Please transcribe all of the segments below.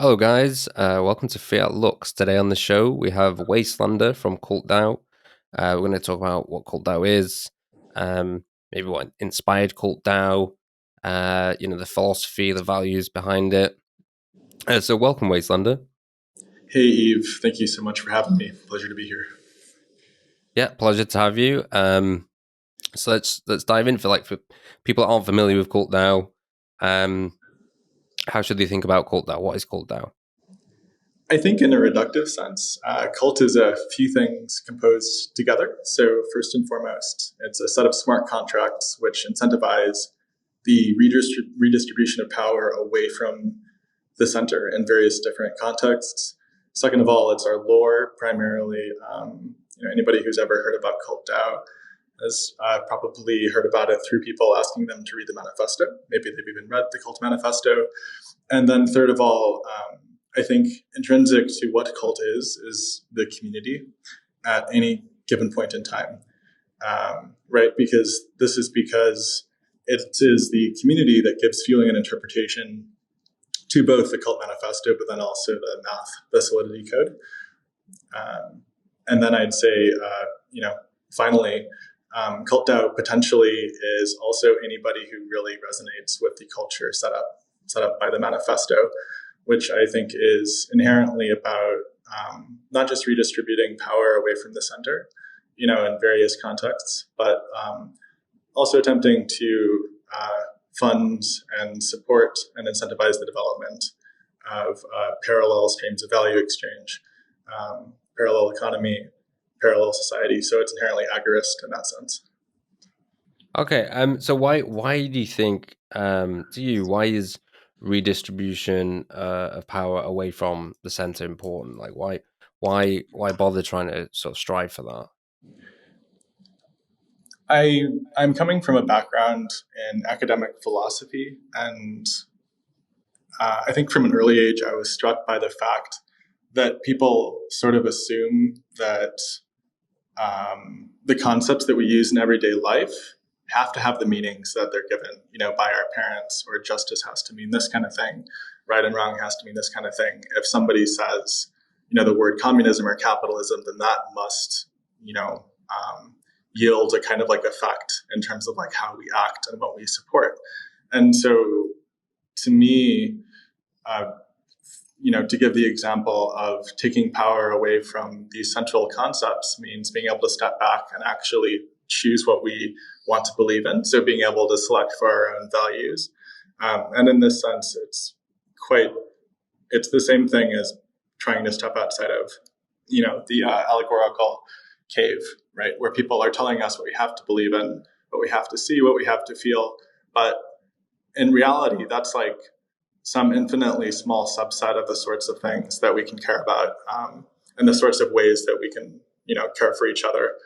Hello, guys. Welcome to FIAT LUX. Today on the show, we have Wastelander from CultDAO. We're going to talk about what CultDAO is, maybe what inspired CultDAO, the philosophy, the values behind it. So, welcome, Wastelander. Hey, Eve. Thank you so much for having me. Pleasure to be here. Yeah, pleasure to have you. So let's dive in for people that aren't familiar with CultDAO. How should they think about CultDAO? What is CultDAO? I think, in a reductive sense, cult is a few things composed together. So, first and foremost, it's a set of smart contracts which incentivize the redistribution of power away from the center in various different contexts. Second of all, it's our lore, primarily. Anybody who's ever heard about cult DAO has probably heard about it through people asking them to read the manifesto. Maybe they've even read the cult manifesto. And then third of all, I think intrinsic to what cult is the community at any given point in time, right? Because it is the community that gives feeling and interpretation to both the cult manifesto, but then also the math, the solidity code. And then I'd say, finally, cult DAO potentially is also anybody who really resonates with the culture set up by the manifesto, which I think is inherently about not just redistributing power away from the center, in various contexts, but also attempting to fund and support and incentivize the development of parallel streams of value exchange, parallel economy, parallel society. So it's inherently agorist in that sense. Okay. So why do you think why is redistribution of power away from the center important? Like why bother trying to sort of strive for that? I'm coming from a background in academic philosophy, and I think from an early age I was struck by the fact that people sort of assume that the concepts that we use in everyday life have to have the meanings that they're given, by our parents, or justice has to mean this kind of thing, right and wrong has to mean this kind of thing. If somebody says, the word communism or capitalism, then that must, yield a kind of like effect in terms of like how we act and what we support. And so, to me, to give the example of taking power away from these central concepts means being able to step back and actually choose what we want to believe in. So being able to select for our own values. And in this sense, it's the same thing as trying to step outside of, the allegorical cave, right? Where people are telling us what we have to believe in, what we have to see, what we have to feel. But in reality, that's like some infinitely small subset of the sorts of things that we can care about, and the sorts of ways that we can, care for each other.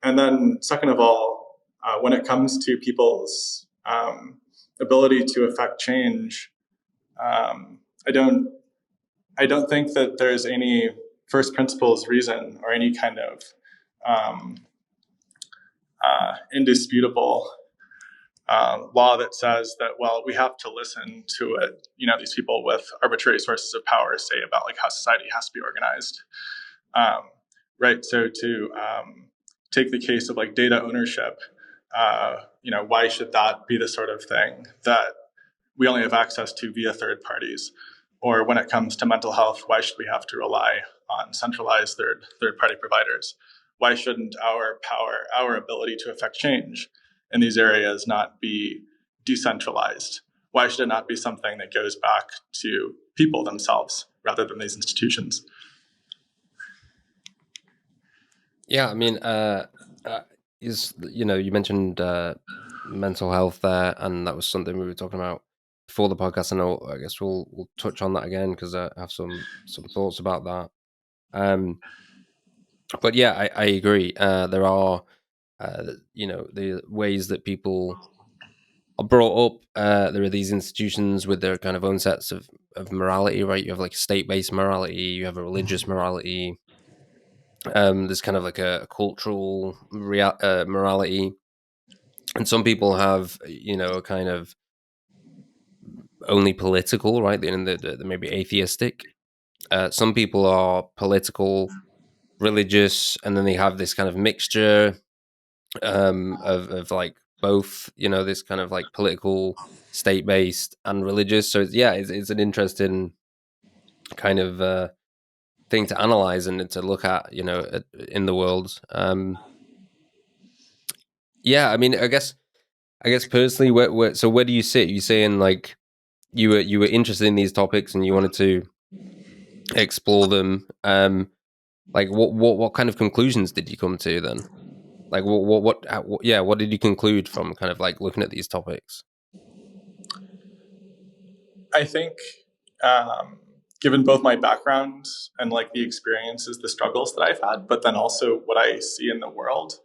And then, second of all, when it comes to people's ability to affect change, I don't think that there's any first principles reason or any kind of indisputable law that says that, well, we have to listen to what, these people with arbitrary sources of power say about like how society has to be organized. Right. So to take the case of like data ownership, why should that be the sort of thing that we only have access to via third parties? Or when it comes to mental health, why should we have to rely on centralized third party providers? Why shouldn't our power, our ability to affect change in these areas not be decentralized? Why should it not be something that goes back to people themselves rather than these institutions? Yeah, I mean, you mentioned mental health there, and that was something we were talking about before the podcast. And I guess we'll touch on that again because I have some thoughts about that. But yeah, I agree. There are the ways that people are brought up. There are these institutions with their kind of own sets of morality, right? You have like state-based morality, you have a religious morality. There's kind of like a cultural morality, and some people have a kind of only political, right? And they're maybe atheistic. Some people are political, religious, and then they have this kind of mixture of like both, this kind of like political, state based, and religious. So it's an interesting kind of thing to analyze and to look at, in the world. Yeah, I mean, I guess personally, so where do you sit? You saying like you were interested in these topics and you wanted to explore them. Like what kind of conclusions did you come to then? Like what did you conclude from kind of like looking at these topics? I think, um, given both my background and like the experiences, the struggles that I've had, but then also what I see in the world,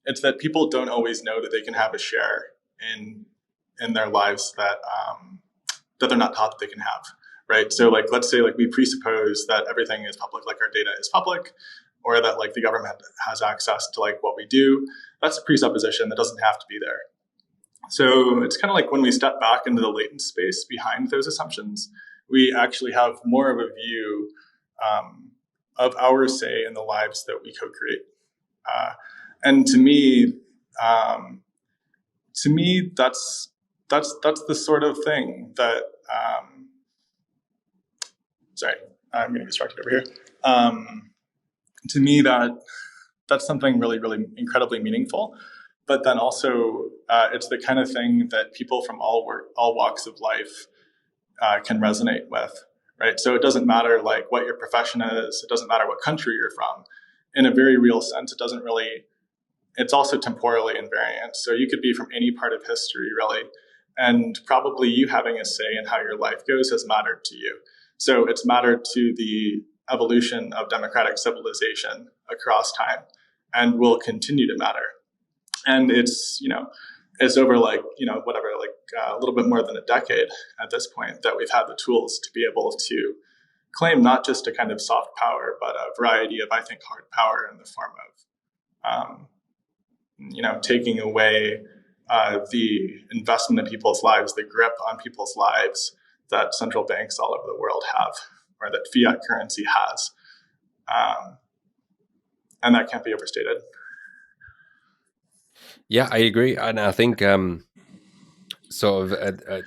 it's that people don't always know that they can have a share in in their lives that they're not taught that they can have. Right. So like let's say like we presuppose that everything is public, like our data is public, or that like the government has access to like what we do. That's a presupposition that doesn't have to be there. So it's kind of like when we step back into the latent space behind those assumptions, we actually have more of a view of our say in the lives that we co-create. Uh, and um, to me, that's the sort of thing that. Sorry, I'm getting distracted over here. To me, that's something really, really incredibly meaningful. But then also, it's the kind of thing that people from all walks of life can resonate with, right? So it doesn't matter like what your profession is. It doesn't matter what country you're from. In a very real sense, it doesn't really. It's also temporally invariant. So you could be from any part of history, really, and probably you having a say in how your life goes has mattered to you. So it's mattered to the evolution of democratic civilization across time, and will continue to matter. And it's over like whatever, like a little bit more than a decade at this point that we've had the tools to be able to claim not just a kind of soft power, but a variety of, I think, hard power in the form of taking away the investment in people's lives, the grip on people's lives that central banks all over the world have, or that fiat currency has. Um, and that can't be overstated. Yeah, I agree, and I think sort of I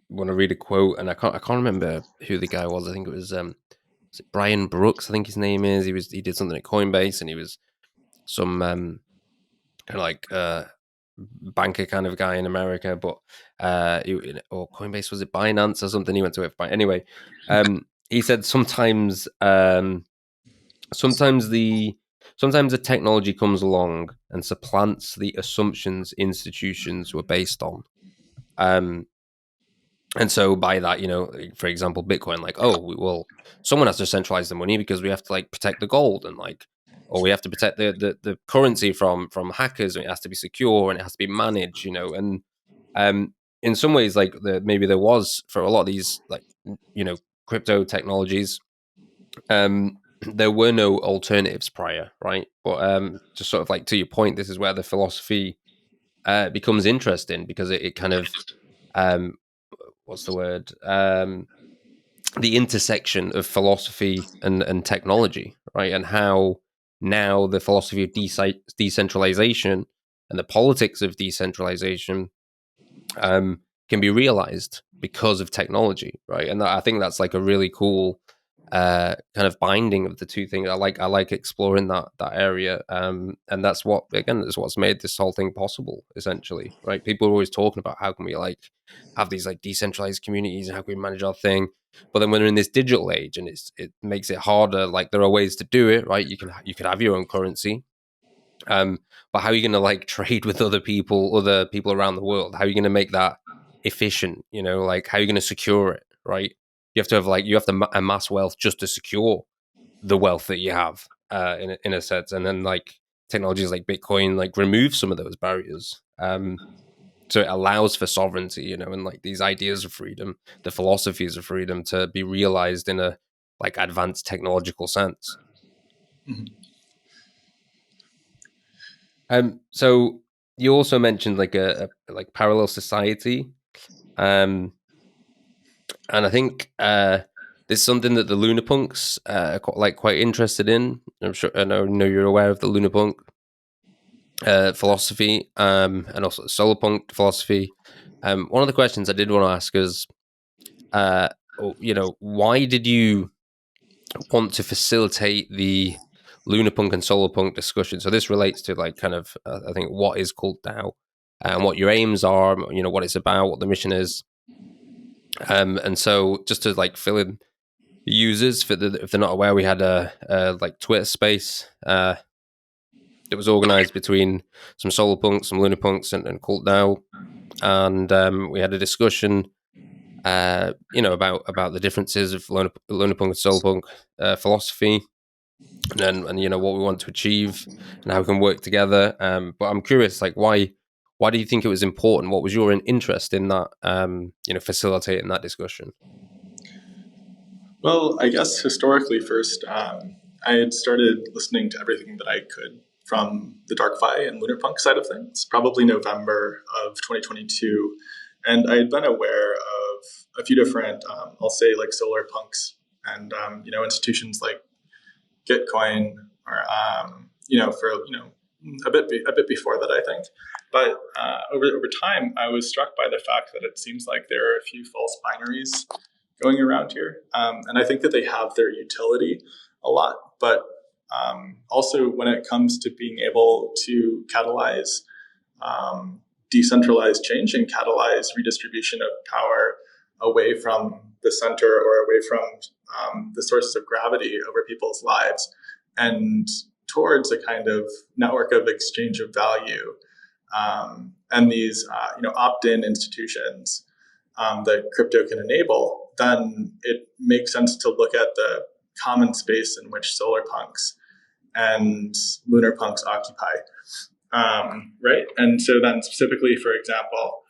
want to read a quote, and I can't remember who the guy was. I think it was it Brian Brooks. I think his name is. He did something at Coinbase, and he was some kind of like banker kind of guy in America, but or Coinbase, was it Binance or something? He went to it. Anyway, he said sometimes the sometimes the technology comes along and supplants the assumptions institutions were based on. Um, and so by that, for example, Bitcoin, like, oh, well, someone has to centralize the money because we have to like protect the gold and like, or we have to protect the currency from hackers, and it has to be secure and it has to be managed, and in some ways, like maybe there was for a lot of these like crypto technologies, there were no alternatives prior, right? But just sort of like to your point, this is where the philosophy becomes interesting because it kind of um, what's the word? The intersection of philosophy and technology, right? And how now the philosophy of decentralization and the politics of decentralization can be realized because of technology, right? And I think that's like a really cool kind of binding of the two things. I like exploring that area, and that's what again is what's made this whole thing possible. Essentially, right? People are always talking about how can we like have these like decentralized communities and how can we manage our thing. But then when we're in this digital age and it makes it harder, like there are ways to do it, right? You could have your own currency, um, but how are you going to like trade with other people around the world? How are you going to make that efficient? Like how are you going to secure it? Right? You have to amass wealth just to secure the wealth that you have, in a sense, and then like technologies like Bitcoin like remove some of those barriers. So it allows for sovereignty, and like these ideas of freedom, the philosophies of freedom to be realized in a like advanced technological sense. Mm-hmm. So you also mentioned like a like parallel society. Um, and I think this is something that the LunarPunks are quite interested in. I'm sure I know you're aware of the LunarPunk philosophy, and also SolarPunk philosophy. One of the questions I did want to ask is, why did you want to facilitate the LunarPunk and SolarPunk discussion? So this relates to I think, what is CultDAO and what your aims are, what it's about, what the mission is. And so just to fill in the users if they're not aware, we had a Twitter space that was organized between some SolarPunks, some LunarPunks, and CultDAO, and we had a discussion, about the differences of LunarPunk and SolarPunk philosophy, and what we want to achieve and how we can work together. But I'm curious, why do you think it was important? What was your interest in that? Facilitating that discussion. Well, I guess historically, first, I had started listening to everything that I could from the DarkFi and LunarPunk side of things, probably November of 2022. And I had been aware of a few different, I'll say, SolarPunks and, institutions like Gitcoin or, for, a bit before that, I think. But over time, I was struck by the fact that it seems like there are a few false binaries going around here. And I think that they have their utility a lot, but also when it comes to being able to catalyze decentralized change and catalyze redistribution of power away from the center or away from the sources of gravity over people's lives and towards a kind of network of exchange of value, and these opt-in institutions that crypto can enable, then it makes sense to look at the common space in which SolarPunks and LunarPunks occupy. Right? And so then specifically, for example,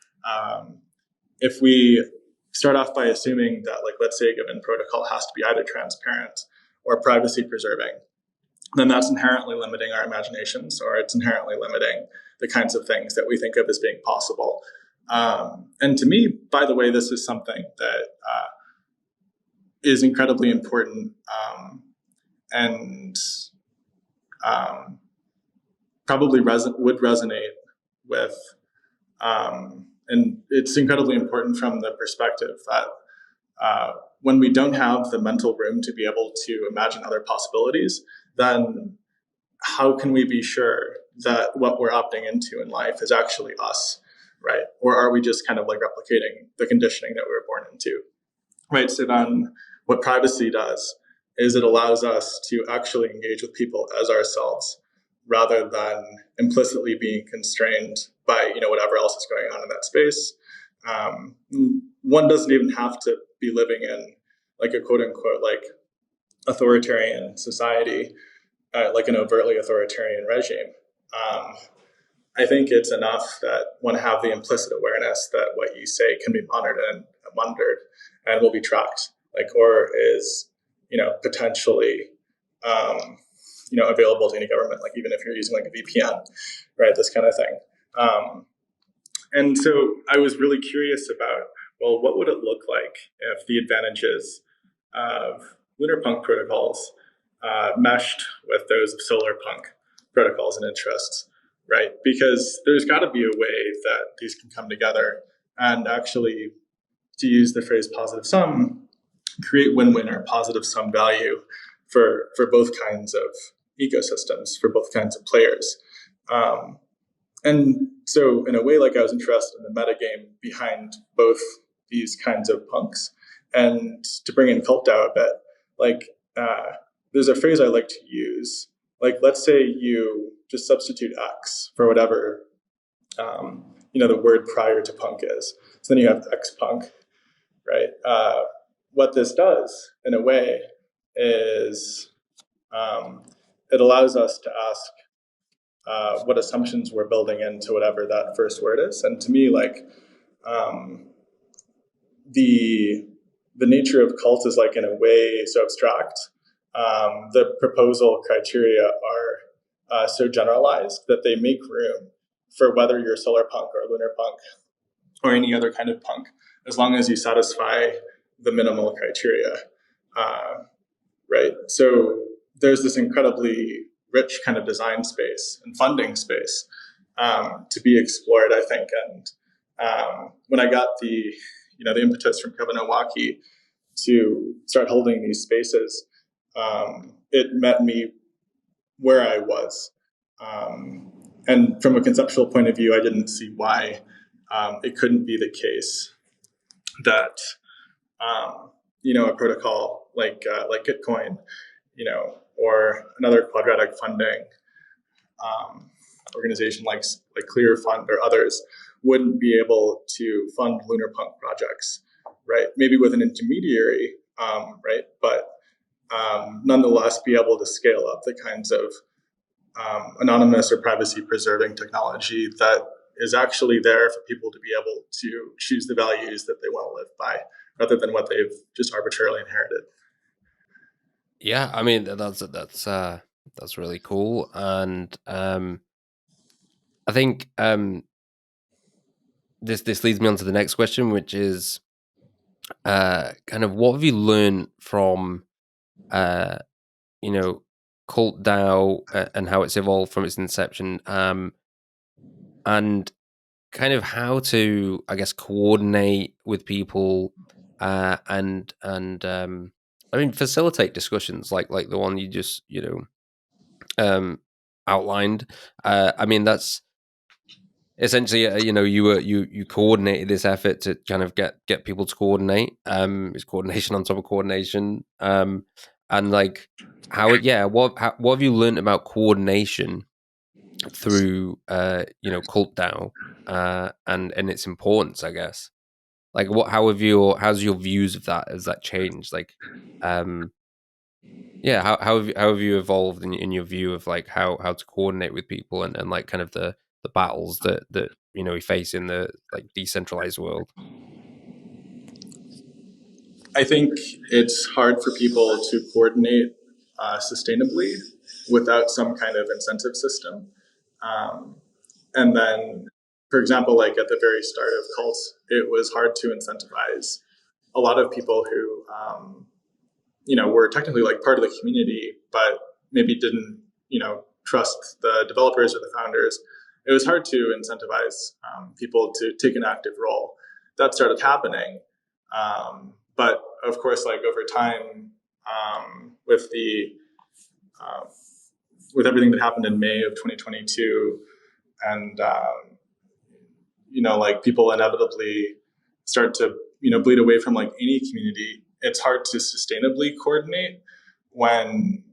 if we start off by assuming that, let's say a given protocol has to be either transparent or privacy preserving, then that's inherently limiting our imaginations, or it's inherently limiting the kinds of things that we think of as being possible. And to me, by the way, this is something that is incredibly important, and probably would resonate with, and it's incredibly important from the perspective that when we don't have the mental room to be able to imagine other possibilities, then how can we be sure that what we're opting into in life is actually us, right? Or are we just kind of replicating the conditioning that we were born into, right? So then what privacy does is it allows us to actually engage with people as ourselves rather than implicitly being constrained by, whatever else is going on in that space. One doesn't even have to be living in a quote unquote authoritarian society, like an overtly authoritarian regime. I think it's enough that one have the implicit awareness that what you say can be monitored and will be tracked, or is, potentially, available to any government, even if you're using a VPN, right? This kind of thing. And so I was really curious about, well, what would it look like if the advantages of LunarPunk protocols meshed with those of SolarPunk protocols and interests, right? Because there's got to be a way that these can come together and actually, to use the phrase positive sum, create win-win or positive sum value for both kinds of ecosystems, for both kinds of players. And so in a way, I was interested in the metagame behind both these kinds of punks. And to bring in CultDAO a bit, there's a phrase I like to use. Let's say you just substitute X for whatever, the word prior to punk is. So then you have X punk, right? What this does, in a way, is it allows us to ask what assumptions we're building into whatever that first word is. And to me, the nature of cult is in a way so abstract. The proposal criteria are so generalized that they make room for whether you're SolarPunk or LunarPunk or any other kind of punk as long as you satisfy the minimal criteria, right? So there's this incredibly rich kind of design space and funding space to be explored, I think. And when I got the impetus from Kevin Owaki to start holding these spaces, it met me where I was. And from a conceptual point of view, I didn't see why it couldn't be the case that a protocol like Gitcoin, or another quadratic funding organization like ClearFund or others wouldn't be able to fund LunarPunk projects, right? Maybe with an intermediary, right? But nonetheless be able to scale up the kinds of anonymous or privacy preserving technology that is actually there for people to be able to choose the values that they want to live by, rather than what they've just arbitrarily inherited. Yeah, I mean that's really cool, and I think this leads me on to the next question, which is kind of what have you learned from CultDAO and how it's evolved from its inception, and kind of how to, I guess, coordinate with people and I mean facilitate discussions like the one you just outlined. I mean that's essentially you coordinated this effort to kind of get people to coordinate. It's coordination on top of coordination, and like what have you learned about coordination through CultDAO and its importance, I guess. Like how's your views of that, has that changed? Like how have you evolved in your view of like how to coordinate with people and like kind of the battles that we face in the like decentralized world? I think it's hard for people to coordinate sustainably without some kind of incentive system. And then, for example, like at the very start of cults, it was hard to incentivize a lot of people who, were technically like part of the community, but maybe didn't, trust the developers or the founders. It was hard to incentivize people to take an active role. That started happening. But of course, like over time, with with everything that happened in May of 2022, and like people inevitably start to bleed away from like any community. It's hard to sustainably coordinate when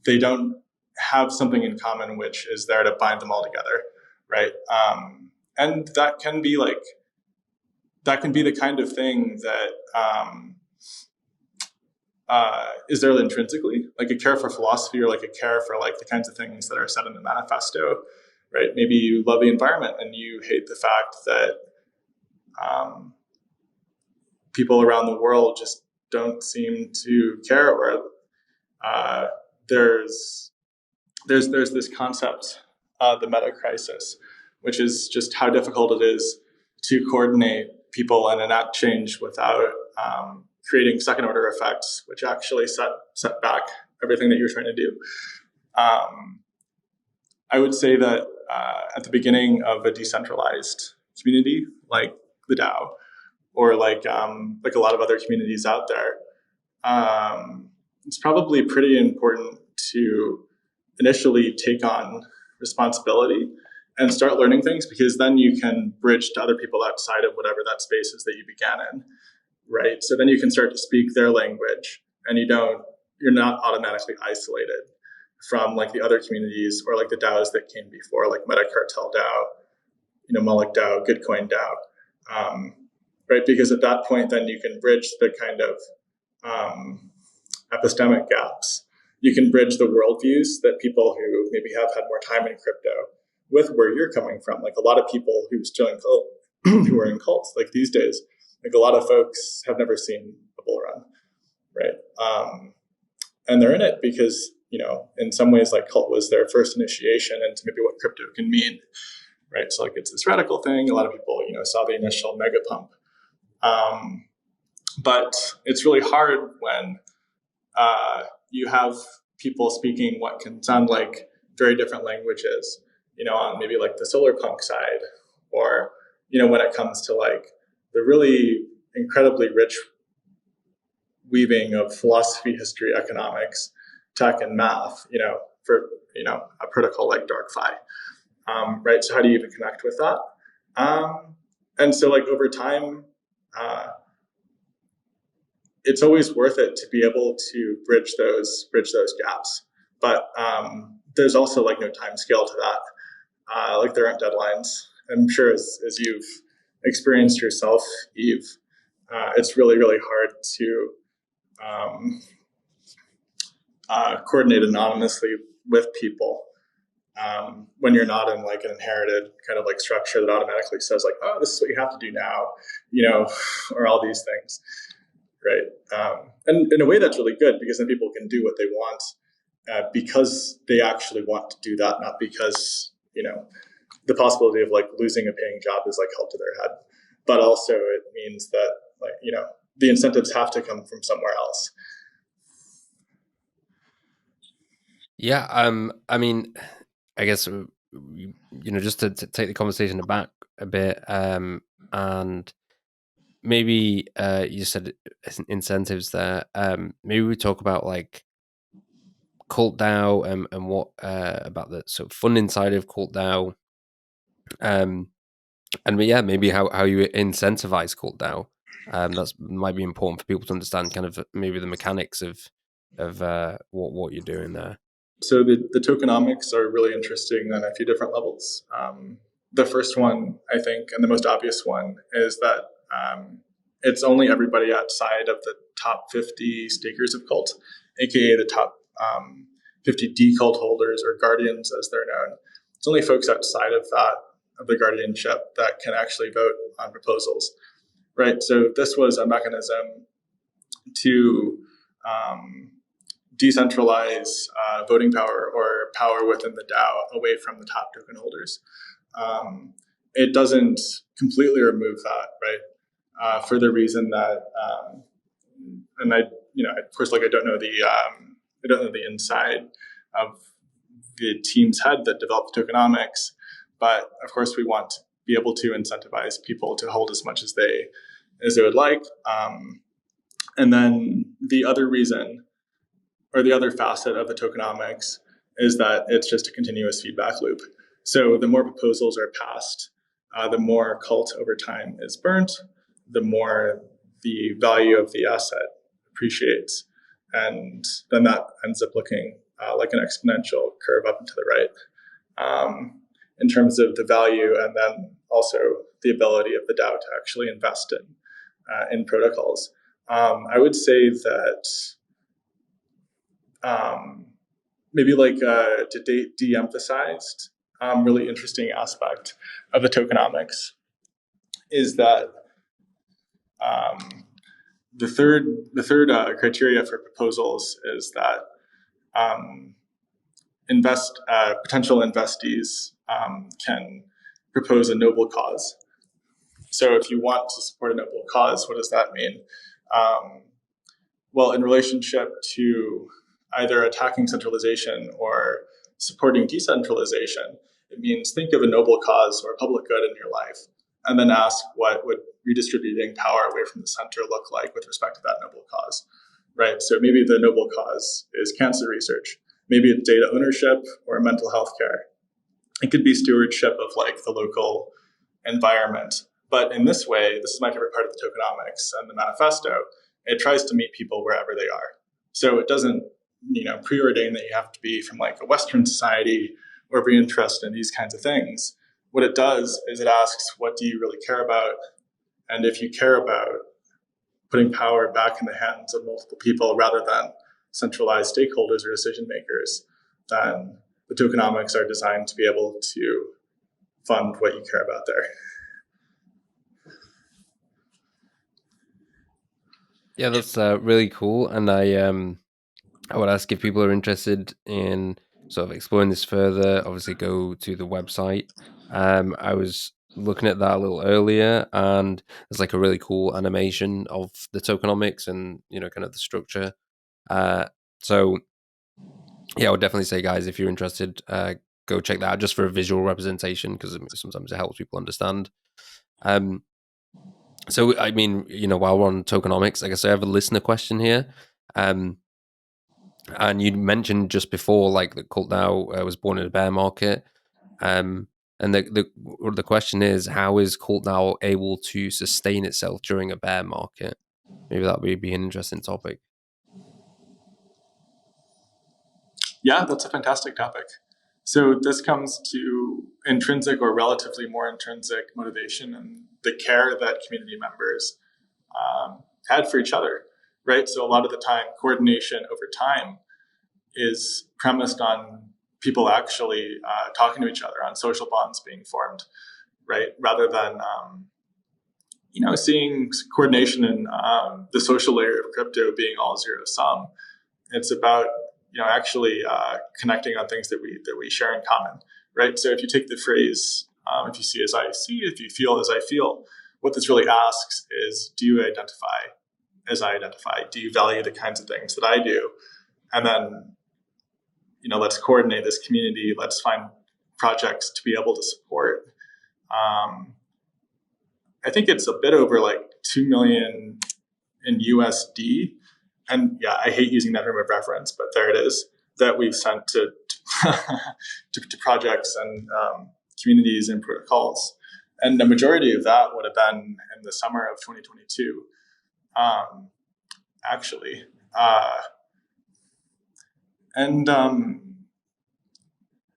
they don't have something in common which is there to bind them all together, right? And that can be the kind of thing that is there intrinsically, like a care for philosophy or like a care for like the kinds of things that are said in the manifesto, right? Maybe you love the environment and you hate the fact that people around the world just don't seem to care, or there's this concept, the meta crisis, which is just how difficult it is to coordinate people and enact change without creating second order effects, which actually set back everything that you're trying to do. I would say that at the beginning of a decentralized community like the DAO, or like a lot of other communities out there, it's probably pretty important to initially take on responsibility and start learning things, because then you can bridge to other people outside of whatever that space is that you began in, right? So then you can start to speak their language, and you're not automatically isolated from like the other communities or like the DAOs that came before, like Metacartel DAO, Moloch DAO, Gitcoin DAO, right? Because at that point, then you can bridge the kind of epistemic gaps. You can bridge the worldviews that people who maybe have had more time in crypto with where you're coming from. Like a lot of people who who are in cults, like these days, like a lot of folks have never seen a bull run, right? And they're in it because, in some ways, like cult was their first initiation into maybe what crypto can mean, right? So like it's this radical thing. A lot of people, saw the initial mega pump Um, but it's really hard when you have people speaking what can sound like very different languages, on maybe like the SolarPunk side, or, when it comes to like the really incredibly rich weaving of philosophy, history, economics, tech, and math, for, a protocol like DarkFi. Right. So how do you even connect with that? And so like over time, it's always worth it to be able to bridge those gaps. But there's also like no time scale to that. Like there aren't deadlines. I'm sure as you've experienced yourself, Eve, it's really, really hard to coordinate anonymously with people when you're not in like an inherited kind of like structure that automatically says like, oh, this is what you have to do now, or all these things. Right. And in a way that's really good, because then people can do what they want because they actually want to do that, not because, the possibility of like losing a paying job is like held to their head. But also it means that like, the incentives have to come from somewhere else. Yeah. I mean, I guess just to take the conversation back a bit, and maybe you said incentives there. Maybe we talk about like CultDAO and what about the sort of funding side of CultDAO, and yeah, maybe how you incentivize CultDAO. That's might be important for people to understand, kind of maybe the mechanics of what you're doing there. So the tokenomics are really interesting on a few different levels. The first one, I think, and the most obvious one, is that it's only everybody outside of the top 50 stakers of cult, aka the top 50 decult holders or guardians, as they're known. It's only folks outside of that, of the guardianship, that can actually vote on proposals, right? So this was a mechanism to decentralize voting power or power within the DAO away from the top token holders. It doesn't completely remove that, right? For the reason that, and I, of course, like I don't know the inside of the team's head that developed tokenomics, but of course we want to be able to incentivize people to hold as much as they would like. And then the other reason, or the other facet of the tokenomics, is that it's just a continuous feedback loop. So the more proposals are passed, the more cult over time is burnt, the more the value of the asset appreciates. And then that ends up looking like an exponential curve up and to the right in terms of the value, and then also the ability of the DAO to actually invest in protocols. I would say that maybe like to de-emphasized really interesting aspect of the tokenomics is that the third criteria for proposals is that potential investees can propose a noble cause. So if you want to support a noble cause, what does that mean? Well, in relationship to either attacking centralization or supporting decentralization, it means think of a noble cause or a public good in your life, and then ask what would redistributing power away from the center look like with respect to that noble cause, right? So maybe the noble cause is cancer research. Maybe it's data ownership or mental health care. It could be stewardship of like the local environment. But in this way, this is my favorite part of the tokenomics and the manifesto, it tries to meet people wherever they are. So it doesn't, preordain that you have to be from like a Western society or be interested in these kinds of things. What it does is it asks, what do you really care about? And if you care about putting power back in the hands of multiple people rather than centralized stakeholders or decision makers, then the tokenomics are designed to be able to fund what you care about there. Yeah, that's really cool, and I would ask if people are interested in sort of exploring this further. Obviously, go to the website. I was looking at that a little earlier, and there's like a really cool animation of the tokenomics and kind of the structure. So yeah, I would definitely say, guys, if you're interested, go check that out just for a visual representation, because sometimes it helps people understand. Um, so I mean, while we're on tokenomics, I guess I have a listener question here. Um, and you mentioned just before, like, that CultDAO was born in a bear market. Um, and the question is, how is CultDAO able to sustain itself during a bear market? Maybe that would be an interesting topic. Yeah, that's a fantastic topic. So this comes to intrinsic or relatively more intrinsic motivation and the care that community members had for each other, right? So a lot of the time, coordination over time is premised on people actually talking to each other, on social bonds being formed, right? Rather than seeing coordination in the social layer of crypto being all zero sum. It's about actually connecting on things that we share in common, right? So if you take the phrase "if you see as I see, if you feel as I feel," what this really asks is, do you identify as I identify? Do you value the kinds of things that I do? And then let's coordinate this community. Let's find projects to be able to support. I think it's a bit over like 2 million in USD. And yeah, I hate using that term of reference, but there it is, that we've sent to to projects and communities and protocols. And the majority of that would have been in the summer of 2022, actually. And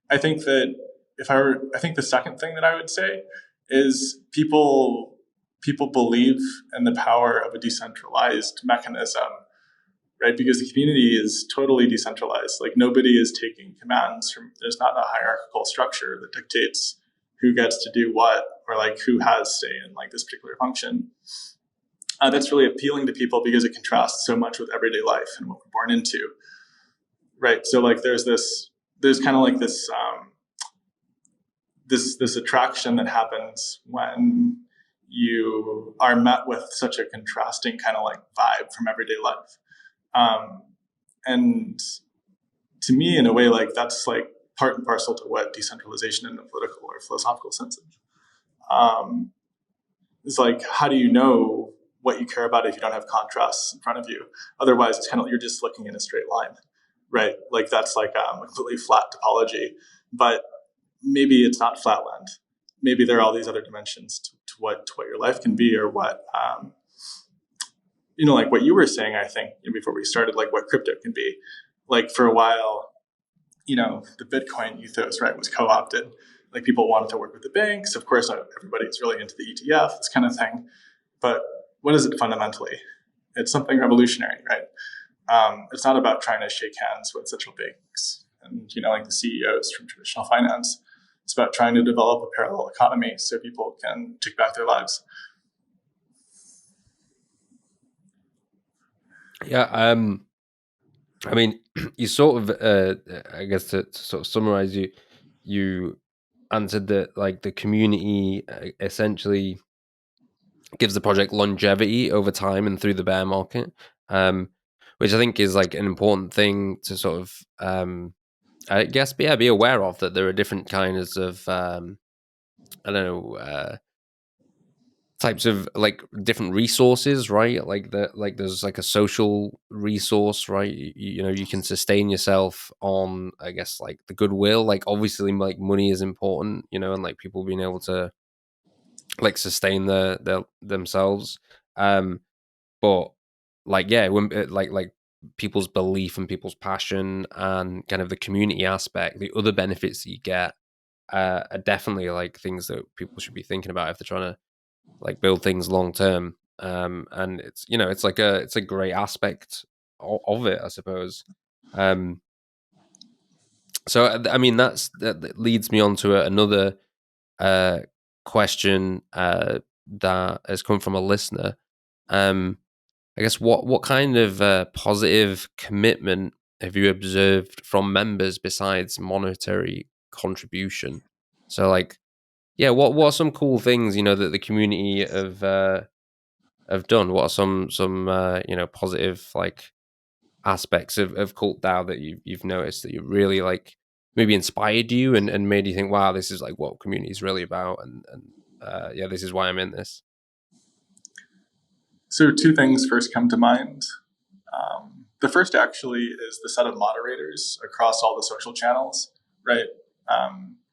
I think that I think the second thing that I would say is people believe in the power of a decentralized mechanism, right? Because the community is totally decentralized. Like, nobody is taking commands from. There's not a hierarchical structure that dictates who gets to do what, or like who has say in like this particular function. That's really appealing to people because it contrasts so much with everyday life and what we're born into, right? So like there's kind of like this attraction that happens when you are met with such a contrasting kind of like vibe from everyday life. And to me, in a way, like that's like part and parcel to what decentralization in a political or philosophical sense is. It's like, how do you know what you care about if you don't have contrasts in front of you? Otherwise, it's kind of, you're just looking in a straight line, right? Like that's like a completely flat topology. But maybe it's not flatland. Maybe there are all these other dimensions to what your life can be, or what like what you were saying, I think, before we started, like what crypto can be. Like for a while, the Bitcoin ethos, right, was co-opted. Like people wanted to work with the banks. Of course, everybody's really into the ETF, this kind of thing. But what is it fundamentally? It's something revolutionary, right? It's not about trying to shake hands with central banks and like the CEOs from traditional finance. It's about trying to develop a parallel economy so people can take back their lives. Yeah. I mean, you sort of, I guess, to sort of summarize, you answered that like the community essentially gives the project longevity over time and through the bear market, which I think is like an important thing to sort of, I guess, be aware of, that there are different kinds of, I don't know, types of like different resources, right? Like there's like a social resource, right? You can sustain yourself on, I guess, like the goodwill. Like obviously, like money is important, and like people being able to like sustain their themselves. But like, yeah, when like people's belief and people's passion and kind of the community aspect, the other benefits that you get, are definitely like things that people should be thinking about if they're trying to like build things long term. And it's a great aspect of it, I suppose. Um, so I mean that leads me on to another uh, question that has come from a listener. I guess what kind of positive commitment have you observed from members besides monetary contribution? So like, Yeah, what are some cool things that the community have done? What are some positive like aspects of CultDAO that you've noticed that you really like maybe inspired you and made you think, wow, this is like what community is really about, and yeah, this is why I'm in this. So two things first come to mind. The first actually is the set of moderators across all the social channels, right?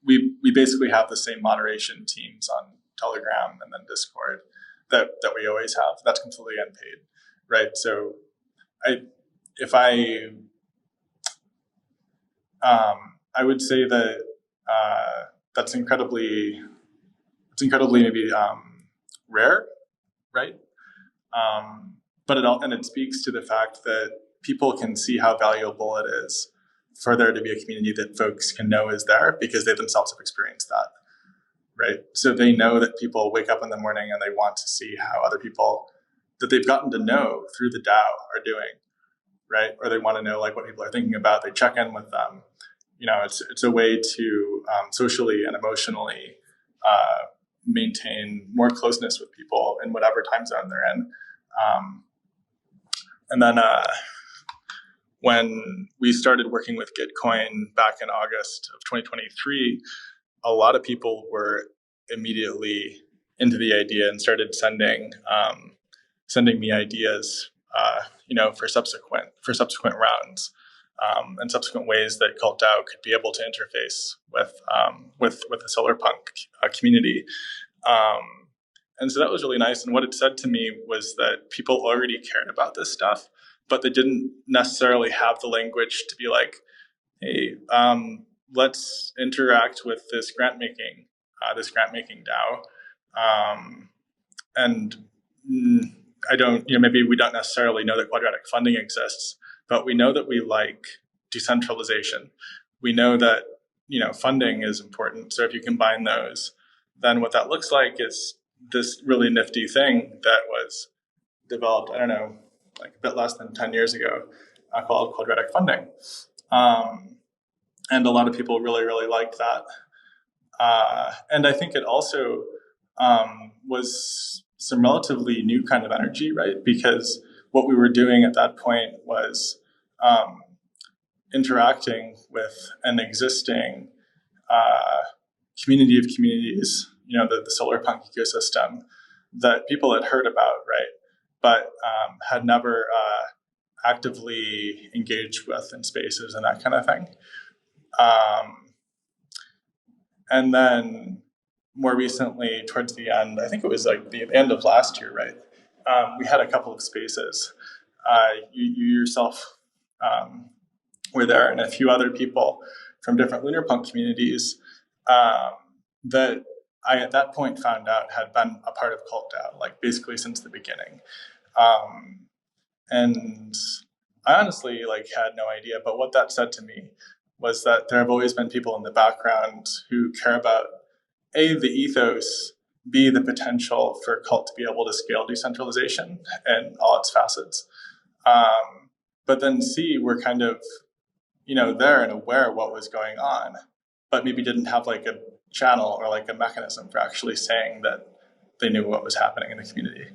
We basically have the same moderation teams on Telegram and then Discord that we always have. That's completely unpaid, right? So I if I would say that that's incredibly maybe rare, right? But it speaks to the fact that people can see how valuable it is for there to be a community that folks can know is there because they themselves have experienced that, right? So they know that people wake up in the morning and they want to see how other people that they've gotten to know through the DAO are doing, right? Or they want to know like what people are thinking about. They check in with them. It's a way to socially and emotionally maintain more closeness with people in whatever time zone they're in. And then when we started working with Gitcoin back in August of 2023, a lot of people were immediately into the idea and started sending me ideas, for subsequent rounds and subsequent ways that CultDAO could be able to interface with the SolarPunk community. And so that was really nice. And what it said to me was that people already cared about this stuff, but they didn't necessarily have the language to be like, hey, let's interact with this grant making DAO. And I don't, maybe we don't necessarily know that quadratic funding exists, but we know that we like decentralization. We know that, funding is important. So if you combine those, then what that looks like is this really nifty thing that was developed, I don't know, like a bit less than 10 years ago, called quadratic funding. And a lot of people really, really liked that. And I think it also was some relatively new kind of energy, right? Because what we were doing at that point was interacting with an existing community of communities, the SolarPunk ecosystem that people had heard about, right? But had never actively engaged with in spaces and that kind of thing. And then more recently, towards the end, I think it was like the end of last year, right? We had a couple of spaces. You yourself were there, and a few other people from different LunarPunk communities that I at that point found out had been a part of CultDAO, like basically since the beginning. And I honestly had no idea, but what that said to me was that there have always been people in the background who care about A, the ethos, B, the potential for cult to be able to scale decentralization in all its facets. But then C, we're kind of, there and aware of what was going on, but maybe didn't have like a channel or like a mechanism for actually saying that they knew what was happening in the community.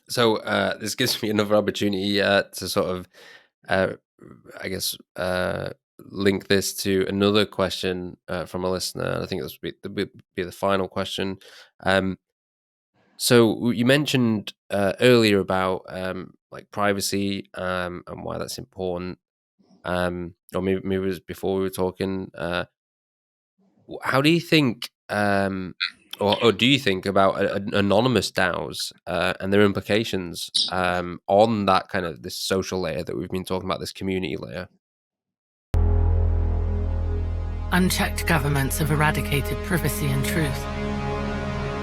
So this gives me another opportunity to sort of, I guess, link this to another question from a listener. I think this would be the final question. So you mentioned earlier about like privacy and why that's important, or maybe it was before we were talking. How do you think, or do you think about anonymous DAOs and their implications on that kind of this social layer that we've been talking about, this community layer? Unchecked governments have eradicated privacy and truth.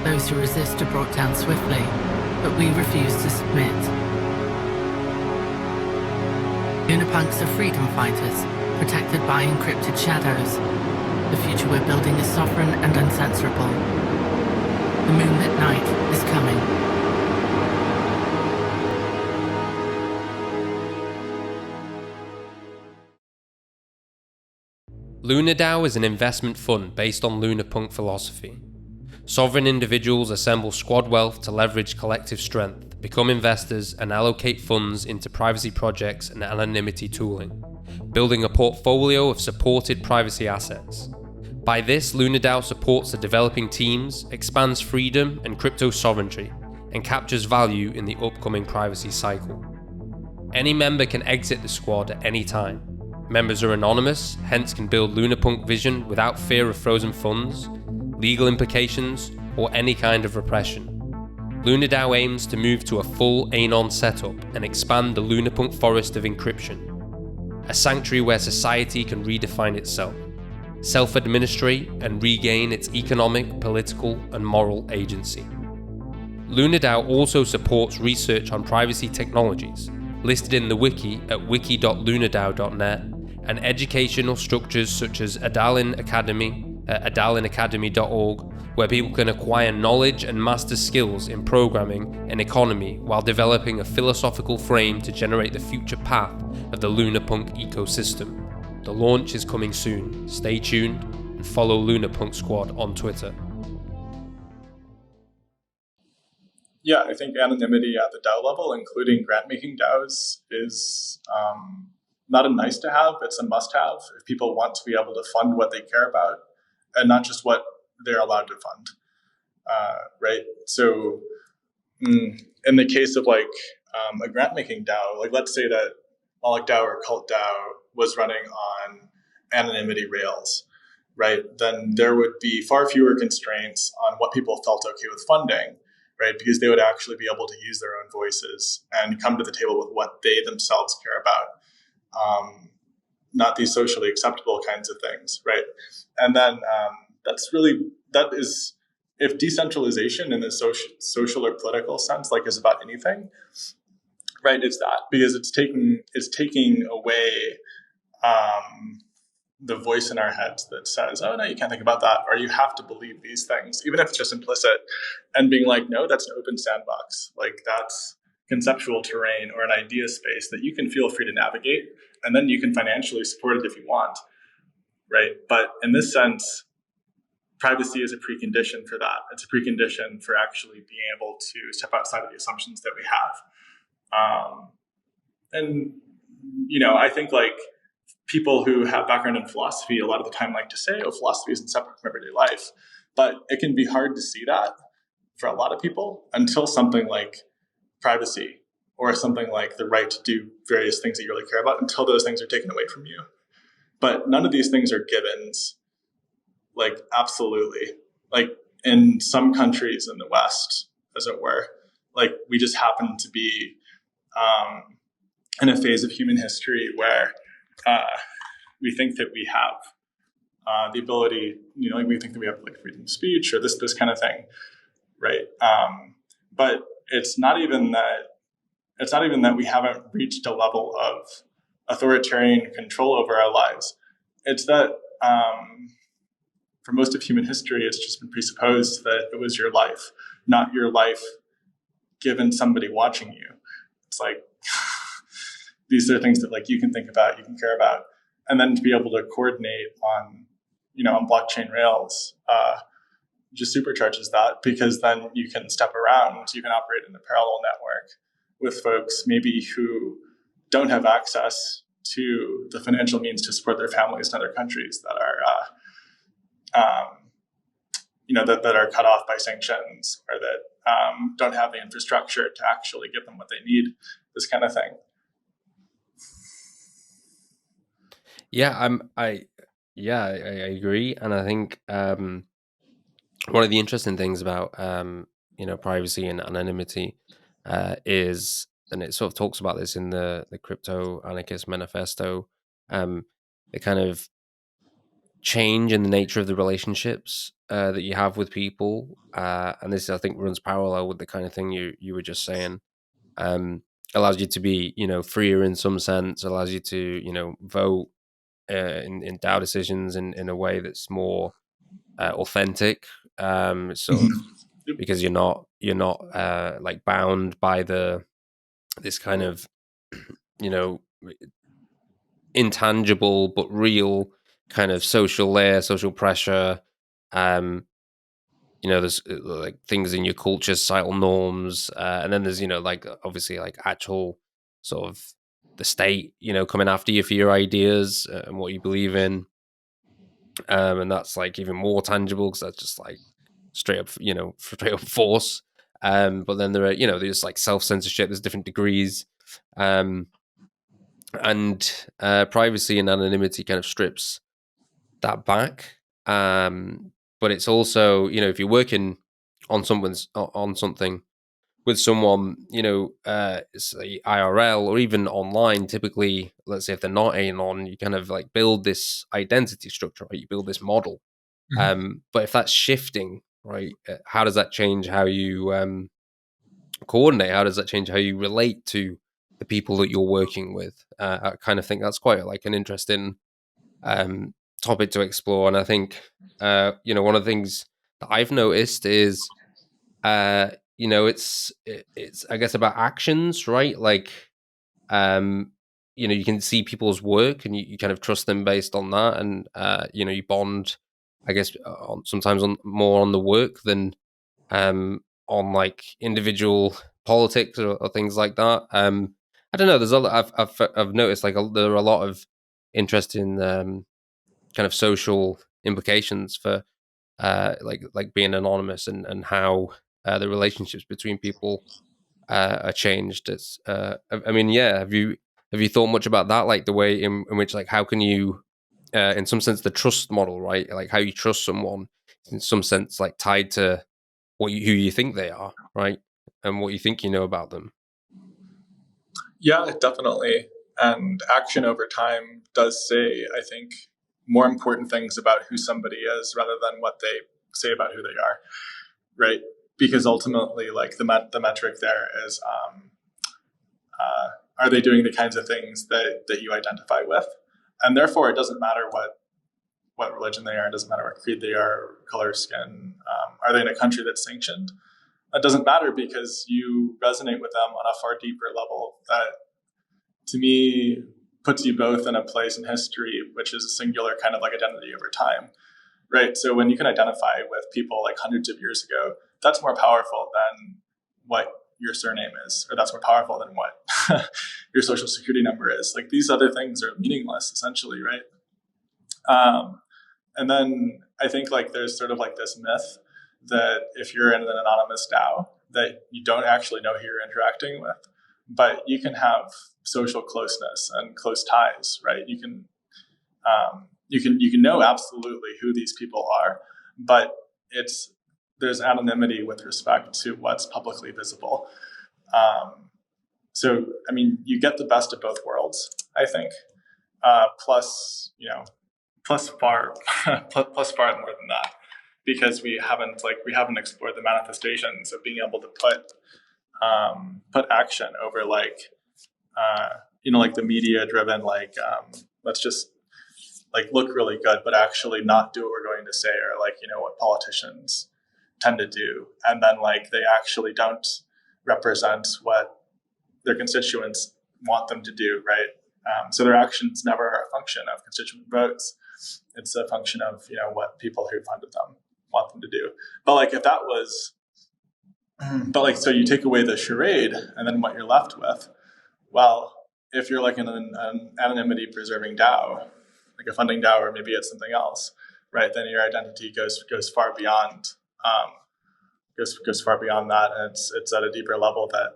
Those who resist are brought down swiftly, but we refuse to submit. LunarPunks are freedom fighters, protected by encrypted shadows. The future we're building is sovereign and uncensorable. The moonlit night is coming. LunarDAO is an investment fund based on LunarPunk philosophy. Sovereign individuals assemble squad wealth to leverage collective strength, become investors, and allocate funds into privacy projects and anonymity tooling, building a portfolio of supported privacy assets. By this, LunarDAO supports the developing teams, expands freedom and crypto sovereignty, and captures value in the upcoming privacy cycle. Any member can exit the squad at any time. Members are anonymous, hence can build LunarPunk vision without fear of frozen funds, legal implications, or any kind of repression. LunarDAO aims to move to a full Anon setup and expand the LunarPunk forest of encryption, a sanctuary where society can redefine itself, self-administrate and regain its economic, political, and moral agency. LunarDAO also supports research on privacy technologies, listed in the wiki at wiki.lunardao.net, and educational structures such as Adalin Academy at adalinacademy.org, where people can acquire knowledge and master skills in programming and economy while developing a philosophical frame to generate the future path of the LunarPunk ecosystem. The launch is coming soon. Stay tuned and follow LunarPunk Squad on Twitter. Yeah, I think anonymity at the DAO level, including grant-making DAOs, is not a nice to have, it's a must-have if people want to be able to fund what they care about and not just what they're allowed to fund, right? So in the case of like a grant-making DAO, like let's say that DAO or CultDAO was running on anonymity rails, right? Then there would be far fewer constraints on what people felt okay with funding, right? Because they would actually be able to use their own voices and come to the table with what they themselves care about, not these socially acceptable kinds of things, right? And then that is, if decentralization in the social or political sense, like, is about anything, right? It's that, because it's taking away the voice in our heads that says, oh, no, you can't think about that, or you have to believe these things, even if it's just implicit, and being like, no, that's an open sandbox. Like, that's conceptual terrain or an idea space that you can feel free to navigate, and then you can financially support it if you want, right? But in this sense, privacy is a precondition for that. It's a precondition for actually being able to step outside of the assumptions that we have. And, I think like people who have background in philosophy a lot of the time like to say, oh, philosophy isn't separate from everyday life. But it can be hard to see that for a lot of people until something like privacy or something like the right to do various things that you really care about, until those things are taken away from you. But none of these things are givens, like absolutely. Like in some countries in the West, as it were, like we just happen to be in a phase of human history where we think that we have the ability, like we think that we have like freedom of speech or this kind of thing, right? But it's not even that we haven't reached a level of authoritarian control over our lives. It's that for most of human history, it's just been presupposed that it was your life, not your life given somebody watching you. It's like these are things that like you can think about, you can care about, and then to be able to coordinate on, on blockchain rails just supercharges that, because then you can step around, you can operate in a parallel network with folks maybe who don't have access to the financial means to support their families in other countries that are, that are cut off by sanctions, or that don't have the infrastructure to actually give them what they need, this kind of thing. Yeah, I agree, and I think one of the interesting things about privacy and anonymity is, and it sort of talks about this in the Crypto Anarchist Manifesto, the kind of change in the nature of the relationships that you have with people, and this I think runs parallel with the kind of thing you were just saying. Allows you to be freer in some sense, allows you to vote in DAO decisions in a way that's more authentic, sort of because you're not like bound by this kind of intangible but real kind of social layer, social pressure. Um, there's like things in your culture, societal norms, and then there's like obviously like actual sort of the state, coming after you for your ideas and what you believe in, and that's like even more tangible because that's just like straight up, straight up force. But then there are, there's like self censorship. There's different degrees, um, and privacy and anonymity kind of strips that back. But it's also, if you're working on something with someone, say IRL or even online, typically, let's say if they're not anon, you kind of like build this identity structure, right? You build this model. But if that's shifting, right, how does that change how you coordinate? How does that change how you relate to the people that you're working with? I kind of think that's quite like an interesting topic to explore. And I think, one of the things that I've noticed is, it's I guess about actions, right? Like, um, you can see people's work and you kind of trust them based on that, and you bond, I guess, sometimes on more on the work than on like individual politics or things like that. I don't know. There's a lot I've noticed like there are a lot of interesting kind of social implications for like being anonymous and how the relationships between people are changed. It's I mean, yeah. Have you thought much about that? Like the way in which like how can you, in some sense, the trust model, right? Like how you trust someone, in some sense, like tied to who you think they are, right, and what you think you know about them. Yeah, definitely. And action over time does say, I think, more important things about who somebody is rather than what they say about who they are, right? Because ultimately, like the metric there is, are they doing the kinds of things that you identify with? And therefore, it doesn't matter what religion they are. It doesn't matter what creed they are, color, skin. Are they in a country that's sanctioned? That doesn't matter because you resonate with them on a far deeper level that, to me, puts you both in a place in history which is a singular kind of like identity over time, right? So when you can identify with people like hundreds of years ago, that's more powerful than what your surname is, or that's more powerful than what your social security number is. Like these other things are meaningless, essentially, right? And then I think like there's sort of like this myth that if you're in an anonymous DAO, that you don't actually know who you're interacting with, but you can have social closeness and close ties, right? You can know absolutely who these people are, but there's anonymity with respect to what's publicly visible. So I mean, you get the best of both worlds, I think. Plus, plus far plus far more than that, because we haven't explored the manifestations of being able to put action over like like the media driven like let's just like look really good but actually not do what we're going to say, or like what politicians tend to do, and then like they actually don't represent what their constituents want them to do, right? So their actions never are a function of constituent votes. It's a function of what people who funded them want them to do. But like if that was, but like so you take away the charade, and then what you're left with, well, if you're like in an anonymity preserving DAO, like a funding DAO, or maybe it's something else, right? Then your identity goes far beyond goes far beyond that, and it's at a deeper level that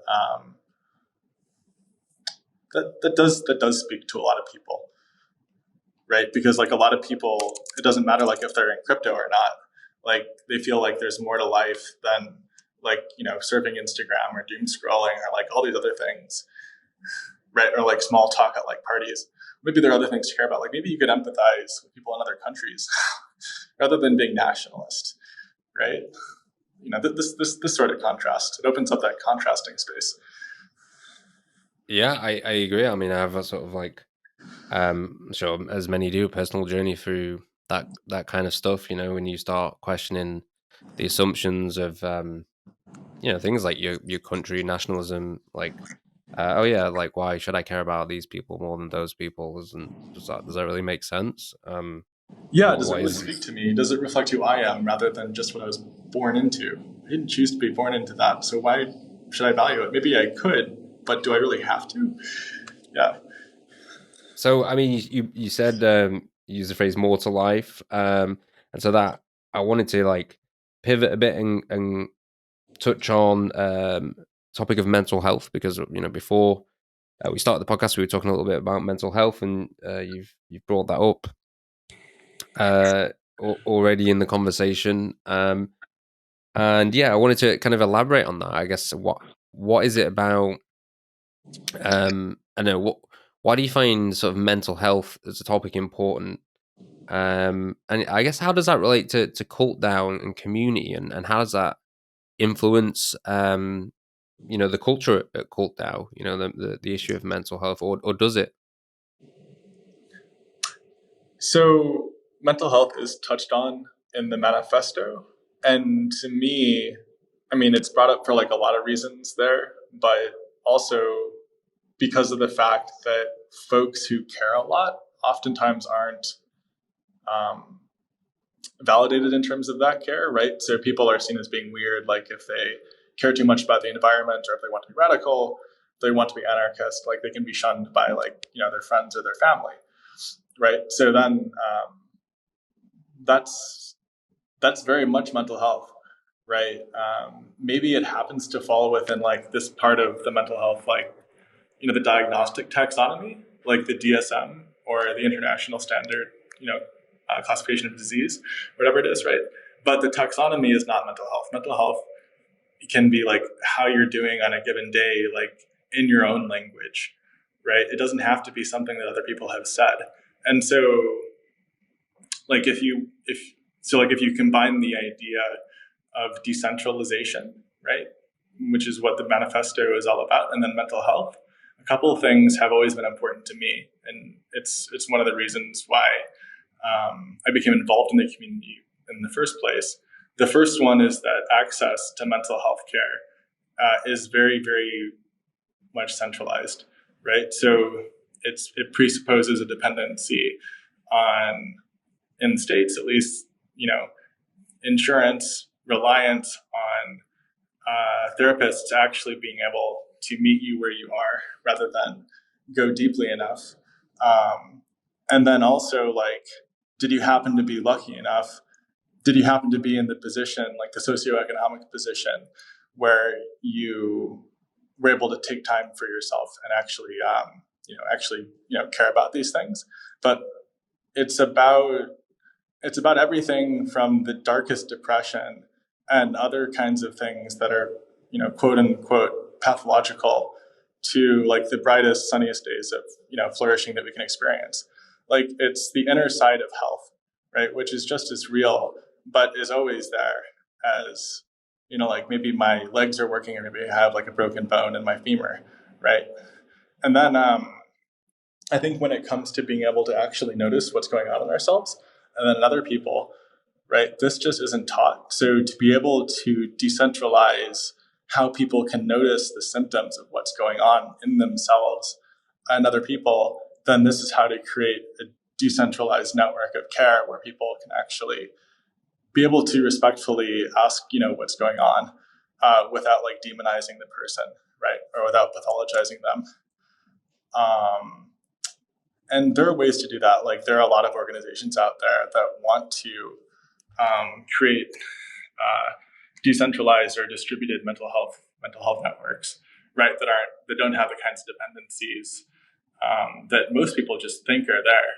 does speak to a lot of people, right? Because like a lot of people, it doesn't matter like if they're in crypto or not, like they feel like there's more to life than like surfing Instagram or doom scrolling or like all these other things, right? Or like small talk at like parties. Maybe there are other things to care about. Like maybe you could empathize with people in other countries rather than being nationalist, right? This sort of contrast, it opens up that contrasting space. Yeah, I agree. I mean, I have a sort of like, sure, as many do, personal journey through that kind of stuff. When you start questioning the assumptions of, things like your country nationalism, like, oh yeah, like why should I care about these people more than those people? Does that really make sense? Yeah, does it What really is? speak to me? Does it reflect who I am rather than just what I was born into? I didn't choose to be born into that, so why should I value it? Maybe I could, but do I really have to? Yeah. So I mean, you said you used the phrase "more to life," and so that I wanted to like pivot a bit and touch on topic of mental health because before we started the podcast we were talking a little bit about mental health and you've brought that up uh, already in the conversation. And yeah, I wanted to kind of elaborate on that. I guess what is it about? I know what. Why do you find sort of mental health as a topic important? And I guess how does that relate to CultDAO and community, and how does that influence the culture at CultDAO? The issue of mental health, or does it? So mental health is touched on in the manifesto, and to me, I mean, it's brought up for like a lot of reasons there, but also because of the fact that folks who care a lot oftentimes aren't um, validated in terms of that care, right? So people are seen as being weird, like if they care too much about the environment or if they want to be radical, they want to be anarchist, like they can be shunned by like, their friends or their family, right? So then that's very much mental health, right? Maybe it happens to fall within like this part of the mental health, like, the diagnostic taxonomy, like the DSM or the International Standard, classification of disease, whatever it is, right? But the taxonomy is not mental health. Mental health can be like how you're doing on a given day, like in your own language, right? It doesn't have to be something that other people have said. And so, like if you combine the idea of decentralization, right, which is what the manifesto is all about, and then mental health, a couple of things have always been important to me, and it's one of the reasons why I became involved in the community in the first place. The first one is that access to mental health care is very, very much centralized, right? So it presupposes a dependency on, in the States at least, insurance, reliance on therapists actually being able to meet you where you are rather than go deeply enough. And then also, like, did you happen to be lucky enough? Did you happen to be in the position, like the socioeconomic position, where you were able to take time for yourself and actually care about these things? But it's about everything from the darkest depression and other kinds of things that are, quote unquote, pathological to like the brightest, sunniest days of, flourishing that we can experience. Like it's the inner side of health, right? Which is just as real, but is always there as, like maybe my legs are working or maybe I have like a broken bone in my femur, right? And then I think when it comes to being able to actually notice what's going on in ourselves and then in other people, right, this just isn't taught. So to be able to decentralize how people can notice the symptoms of what's going on in themselves and other people, then this is how to create a decentralized network of care where people can actually be able to respectfully ask, what's going on without like demonizing the person, right, or without pathologizing them. And there are ways to do that. Like there are a lot of organizations out there that want to create decentralized or distributed mental health networks, right? That don't have the kinds of dependencies that most people just think are there.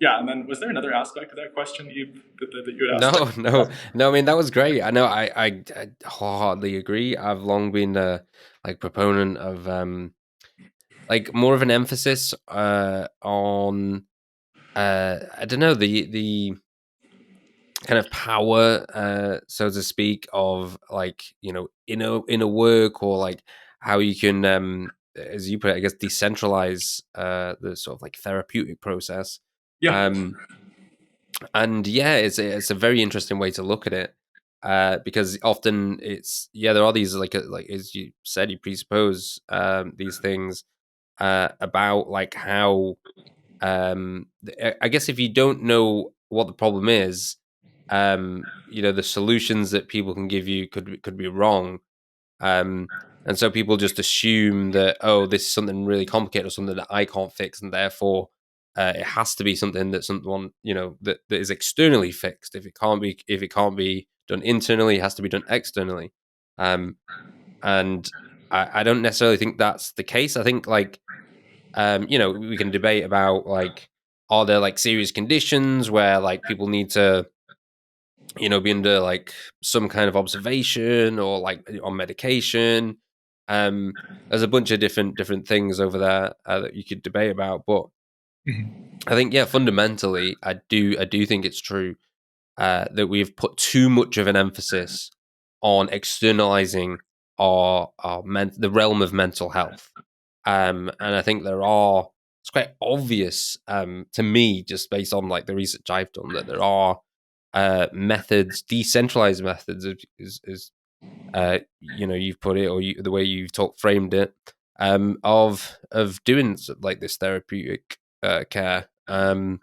Yeah, and then was there another aspect of that question that you had No, asked? no. I mean, that was great. I know. I wholeheartedly agree. I've long been a like proponent of like more of an emphasis on I don't know, the kind of power, so to speak, of like inner work, or like how you can, as you put it, I guess, decentralize the sort of like therapeutic process. Yeah. Um, and yeah, it's a very interesting way to look at it, because often there are these like as you said, you presuppose these things about like how I guess if you don't know what the problem is, the solutions that people can give you could be wrong. And so people just assume that, oh, this is something really complicated or something that I can't fix, and therefore it has to be something that someone that is externally fixed. If it can't be done internally, it has to be done externally. And I don't necessarily think that's the case. I think we can debate about are there serious conditions where people need to be under some kind of observation or on medication. There's a bunch of different things over there that you could debate about, but I think fundamentally I do think it's true that we've put too much of an emphasis on externalizing the realm of mental health. And I think it's quite obvious to me, just based on the research I've done, that there are methods, decentralized methods, you've put it, or the way you've framed it, of doing this therapeutic care. And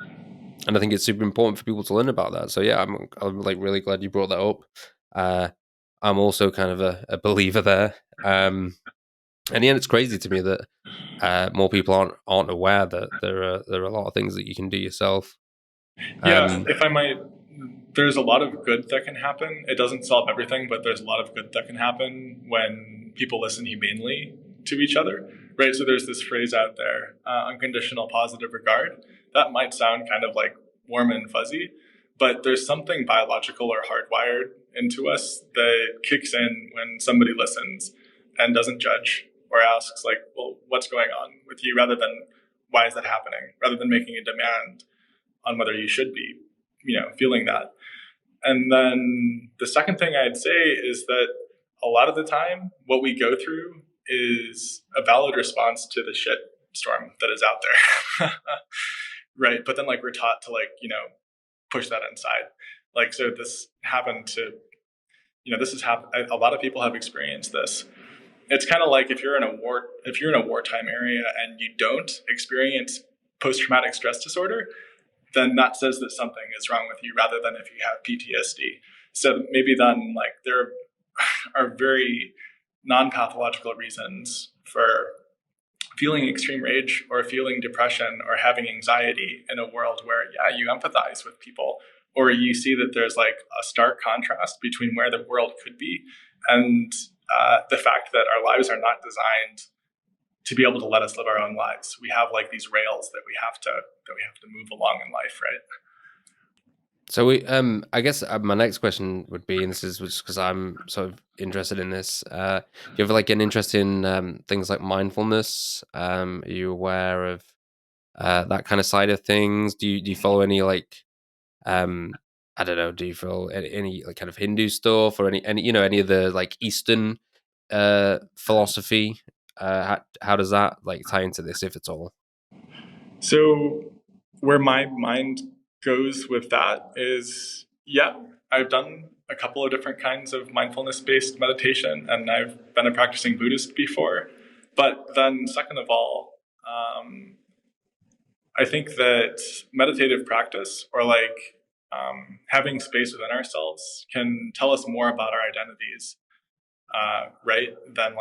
I think it's super important for people to learn about that. So yeah, I'm really glad you brought that up. I'm also kind of a believer there. And it's crazy to me that more people aren't aware that there are a lot of things that you can do yourself. Yeah, if I might, there's a lot of good that can happen. It doesn't solve everything, but there's a lot of good that can happen when people listen humanely to each other, right? So there's this phrase out there, unconditional positive regard. That might sound kind of warm and fuzzy, but there's something biological or hardwired into us that kicks in when somebody listens and doesn't judge or asks well, what's going on with you, rather than why is that happening, rather than making a demand on whether you should be, feeling that. And then the second thing I'd say is that a lot of the time, what we go through is a valid response to the shit storm that is out there. Right. But then we're taught to push that inside. So this happened to, this has happened. A lot of people have experienced this. It's kind of like if you're in a wartime area and you don't experience post-traumatic stress disorder, then that says that something is wrong with you, rather than if you have PTSD. So maybe then there are very non-pathological reasons for feeling extreme rage or feeling depression or having anxiety in a world where, you empathize with people, or you see that there's a stark contrast between where the world could be and the fact that our lives are not designed to be able to let us live our own lives. We have these rails that we have to move along in life, right? So I guess my next question would be, and this is just because I'm sort of interested in this. Do you have an interest in things like mindfulness? Are you aware of that kind of side of things? Do you follow any I don't know? Do you follow any kind of Hindu stuff, or any any of the Eastern philosophy? How does that tie into this, if at all? So where my mind goes with that is, I've done a couple of different kinds of mindfulness-based meditation, and I've been a practicing Buddhist before. But then second of all, I think that meditative practice, or having space within ourselves, can tell us more about our identities, right? Than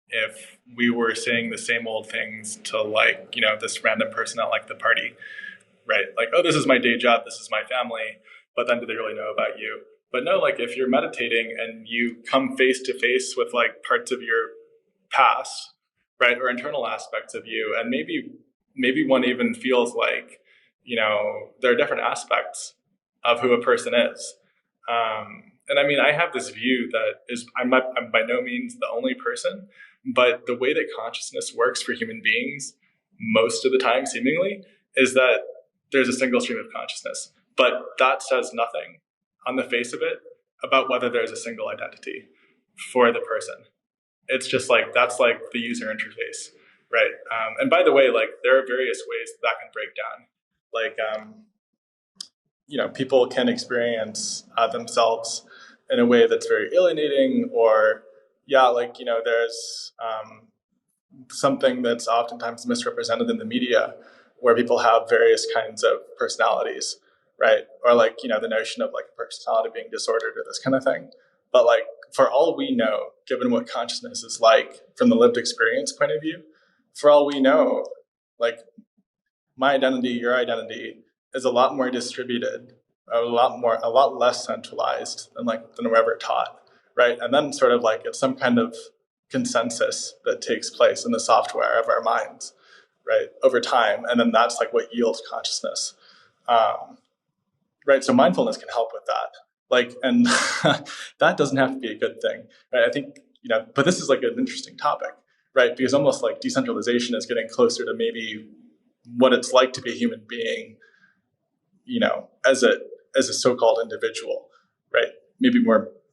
if we were saying the same old things to this random person at the party, right? Oh, this is my day job, this is my family, but then do they really know about you? But no, if you're meditating and you come face to face with parts of your past, right, or internal aspects of you, and maybe one even feels there are different aspects of who a person is. And I mean, I have this view that I'm by no means the only person, but the way that consciousness works for human beings most of the time, seemingly, is that there's a single stream of consciousness. But that says nothing on the face of it about whether there's a single identity for the person. It's just that's the user interface, right? And by the way, there are various ways that can break down. People can experience themselves in a way that's very alienating, or there's something that's oftentimes misrepresented in the media where people have various kinds of personalities, right? Or like, the notion of like a personality being disordered or this kind of thing. But like, for all we know, given what consciousness is like from the lived experience point of view, for all we know, like my identity, your identity is a lot more distributed, a lot less centralized than we're ever taught, right? And then sort of like it's some kind of consensus that takes place in the software of our minds, right, over time, and then that's like what yields consciousness, right? So mindfulness can help with that, like, and that doesn't have to be a good thing, right? I think but this is like an interesting topic, right? Because almost like decentralization is getting closer to maybe what it's like to be a human being, as a so-called individual, right? Maybe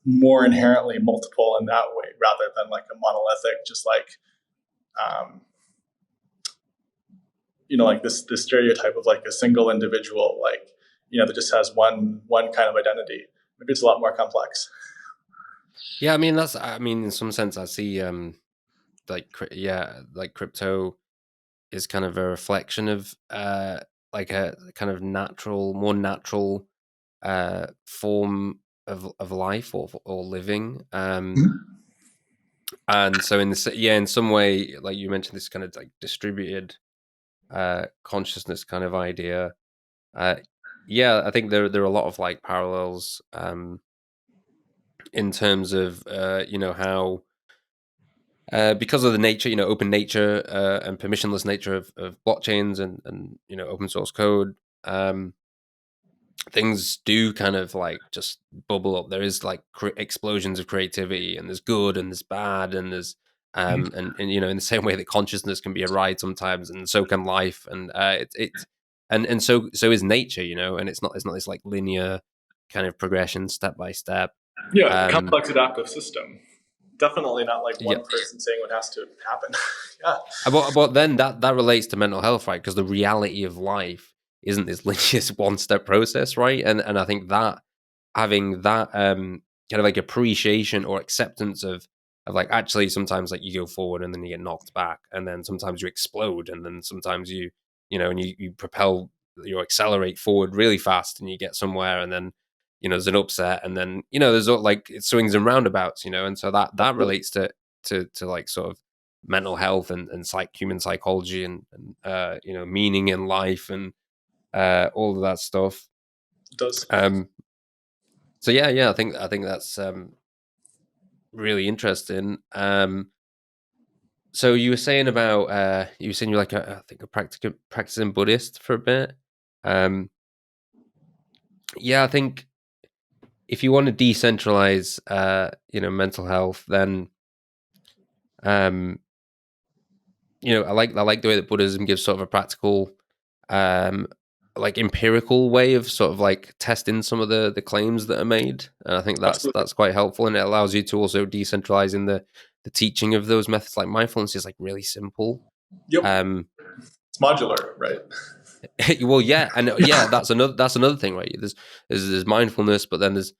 more inherently multiple in that way, rather than like a monolithic, just like, like this stereotype of like a single individual, like, that just has one kind of identity. Maybe it's a lot more complex. Yeah, I mean in some sense, I see like crypto is kind of a reflection of like a kind of more natural form of life or living. And so in some way, like you mentioned, this kind of like distributed consciousness kind of idea. I think there are a lot of like parallels in terms of how because of the nature, open nature and permissionless nature of blockchains and open source code, things do kind of like just bubble up. There is like explosions of creativity, and there's good and there's bad, and there's and in the same way that consciousness can be a ride sometimes, and so can life, and it's and so is nature, and it's not this like linear kind of progression step by step. Yeah, complex adaptive system. Definitely not like Yeah. one person saying what has to happen. Yeah. But then that relates to mental health, right? Because the reality of life isn't this linear one step process, right? And I think that having that kind of like appreciation or acceptance of like, actually sometimes like you go forward and then you get knocked back, and then sometimes you explode, and then sometimes and you propel, you accelerate forward really fast and you get somewhere, and then there's an upset, and then there's like it swings and roundabouts, and so that relates to like sort of mental health and human psychology and meaning in life and all of that stuff. It does. So yeah, I think that's really interesting. So you were saying about you're like I think a practicing Buddhist for a bit. Yeah, I think if you want to decentralize mental health, then I like the way that Buddhism gives sort of a practical like empirical way of sort of like testing some of the claims that are made, and I think that's quite helpful, and it allows you to also decentralize in the teaching of those methods. Like mindfulness is like really simple. Yep. It's modular, right? Well, yeah, and yeah, that's another thing, right? There's mindfulness, but then there's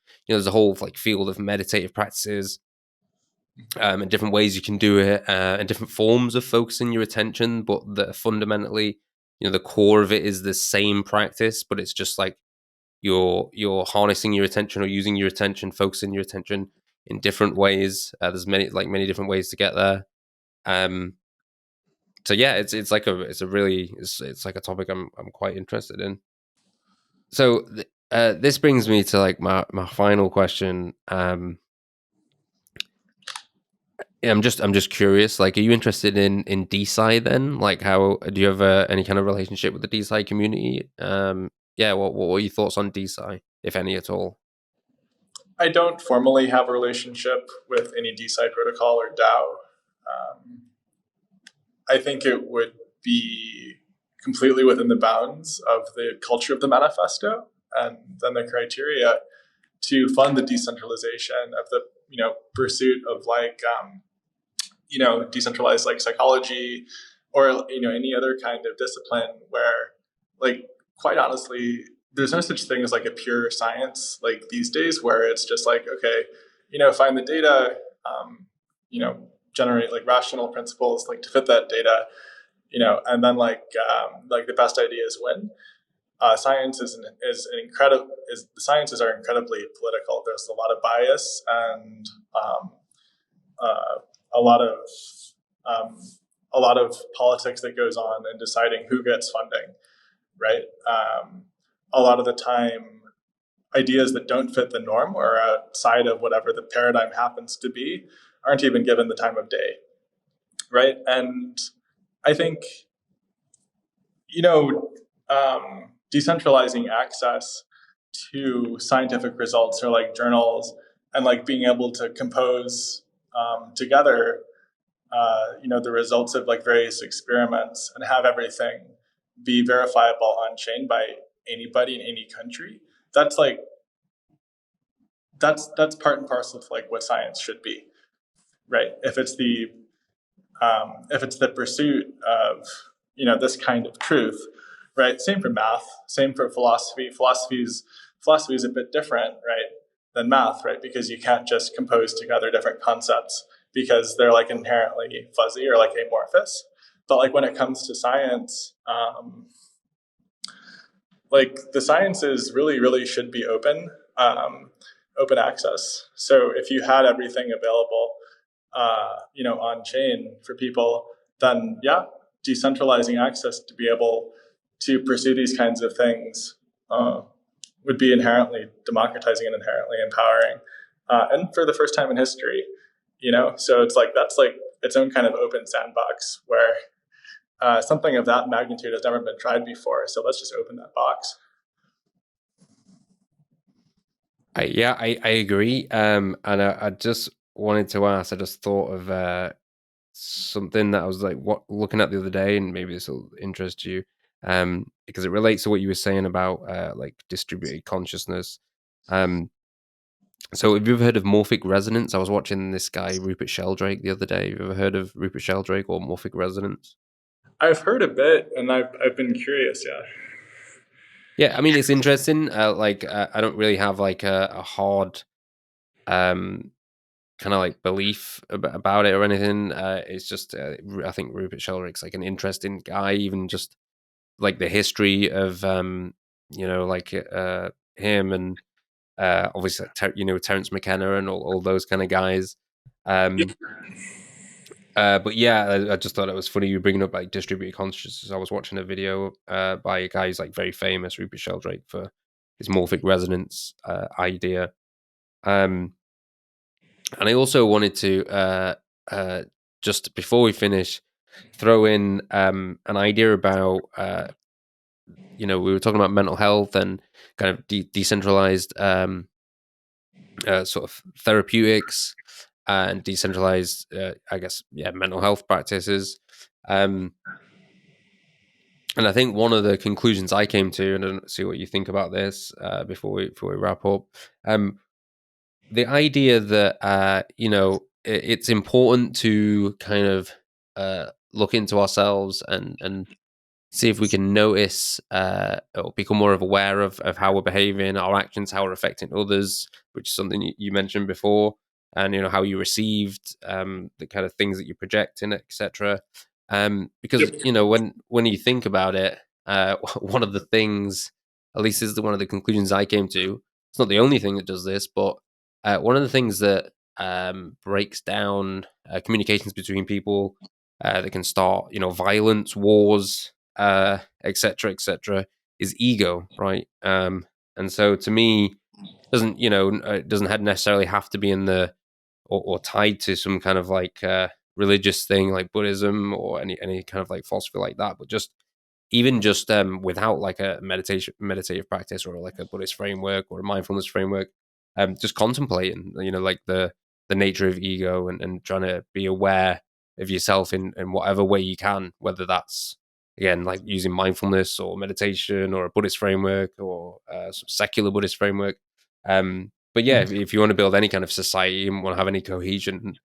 a whole like field of meditative practices, and different ways you can do it, and different forms of focusing your attention, but that fundamentally, the core of it is the same practice, but it's just like you're harnessing your attention or using your attention, focusing your attention in different ways. There's many different ways to get there. So yeah, it's like it's like a topic I'm quite interested in. So this brings me to like my final question. I'm just curious. Like, are you interested in DeSci then? Like, how do you have any kind of relationship with the DeSci community? Yeah. What were your thoughts on DeSci, if any at all? I don't formally have a relationship with any DeSci protocol or DAO. I think it would be completely within the bounds of the culture of the manifesto and then the criteria to fund the decentralization of the pursuit of like decentralized like psychology or any other kind of discipline where, like, quite honestly, there's no such thing as like a pure science like these days, where it's just like, okay, find the data, generate like rational principles like to fit that data, and then like the best ideas win. Science is the sciences are incredibly political. There's a lot of bias and uh, a lot of um, a lot of politics that goes on in deciding who gets funding, right? A lot of the time, ideas that don't fit the norm or outside of whatever the paradigm happens to be aren't even given the time of day, right? And I think, decentralizing access to scientific results or like journals and like being able to compose together, the results of like various experiments and have everything be verifiable on chain by anybody in any country. That's like that's part and parcel of like what science should be, right? If it's the pursuit of this kind of truth, right? Same for math, same for philosophy. Philosophy is a bit different, right, than math, right? Because you can't just compose together different concepts because they're like inherently fuzzy or like amorphous. But like when it comes to science, like the sciences really should be open access. So if you had everything available, on chain for people, then yeah, decentralizing access to be able to pursue these kinds of things would be inherently democratizing and inherently empowering, and for the first time in history, So it's like that's like its own kind of open sandbox where something of that magnitude has never been tried before. So let's just open that box. I agree. And I just wanted to ask. I just thought of something that I was like looking at the other day, and maybe this will interest you, because it relates to what you were saying about like distributed consciousness. So have you ever heard of morphic resonance? I was watching this guy Rupert Sheldrake the other day. Have you ever heard of Rupert Sheldrake or morphic resonance? I've heard a bit, and I've been curious. Yeah. Yeah, I mean it's interesting. I don't really have like a hard kind of like belief about it or anything. It's just I think Rupert Sheldrake's like an interesting guy, even just like the history of him and obviously Terence McKenna and all those kind of guys. But yeah, I just thought it was funny you bringing up like distributed consciousness. I was watching a video by a guy who's like very famous, Rupert Sheldrake, for his morphic resonance idea. And I also wanted to just before we finish, throw in an idea about we were talking about mental health and kind of decentralized sort of therapeutics and decentralized, I guess, mental health practices. And I think one of the conclusions I came to, and I don't see what you think about this before we wrap up, the idea that it's important to kind of look into ourselves and see if we can notice or become more of aware of how we're behaving, our actions, how we're affecting others, which is something you mentioned before, and how you received the kind of things that you project in it, etc. Because Yep. When you think about it, one of the things, at least this is one of the conclusions I came to. It's not the only thing that does this, but one of the things that breaks down communications between people that can start, violence, wars, etc., etc., is ego, right? And so, to me, it doesn't necessarily have to be in the or tied to some kind of like religious thing like Buddhism or any kind of like philosophy like that, but just even just without like a meditative practice or like a Buddhist framework or a mindfulness framework, just contemplating, like the nature of ego and trying to be aware of yourself in whatever way you can, whether that's again like using mindfulness or meditation or a Buddhist framework or some secular Buddhist framework. But yeah, if you want to build any kind of society and want to have any cohesion,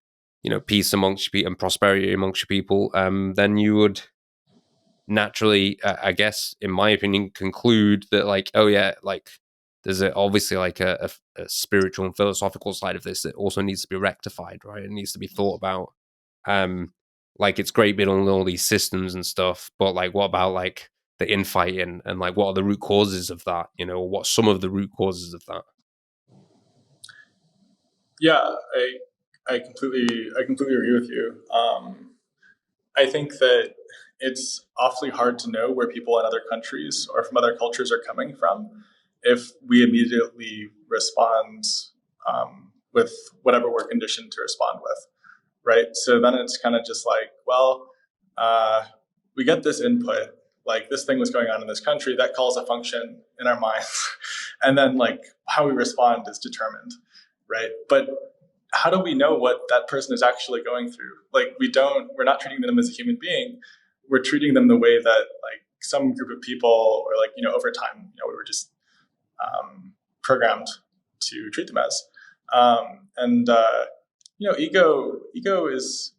peace amongst you and prosperity amongst your people, then you would naturally, I guess, in my opinion, conclude that like, oh yeah, like there's obviously like a spiritual and philosophical side of this that also needs to be rectified, right? It needs to be thought about. Um, like it's great building all these systems and stuff, but like what about like the infighting, and like what are the root causes of that? You know, what's some of the root causes of that? Yeah, I completely agree with you. I think that it's awfully hard to know where people in other countries or from other cultures are coming from if we immediately respond with whatever we're conditioned to respond with, right? So then it's kind of just like, well, uh, we get this input, like this thing was going on in this country, that calls a function in our minds, and then like how we respond is determined, right? But how do we know what that person is actually going through? Like we're not treating them as a human being. We're treating them the way that like some group of people, or like, over time, we were just programmed to treat them as. And ego is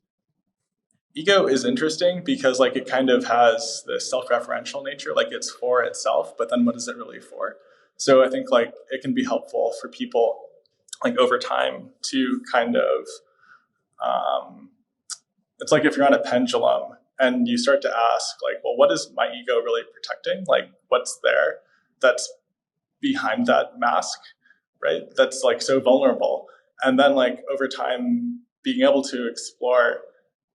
interesting because like it kind of has this self-referential nature, like it's for itself, but then what is it really for? So I think like it can be helpful for people like over time to kind of it's like if you're on a pendulum and you start to ask like, well, what is my ego really protecting? Like what's there that's behind that mask, right? That's like so vulnerable. And then like over time being able to explore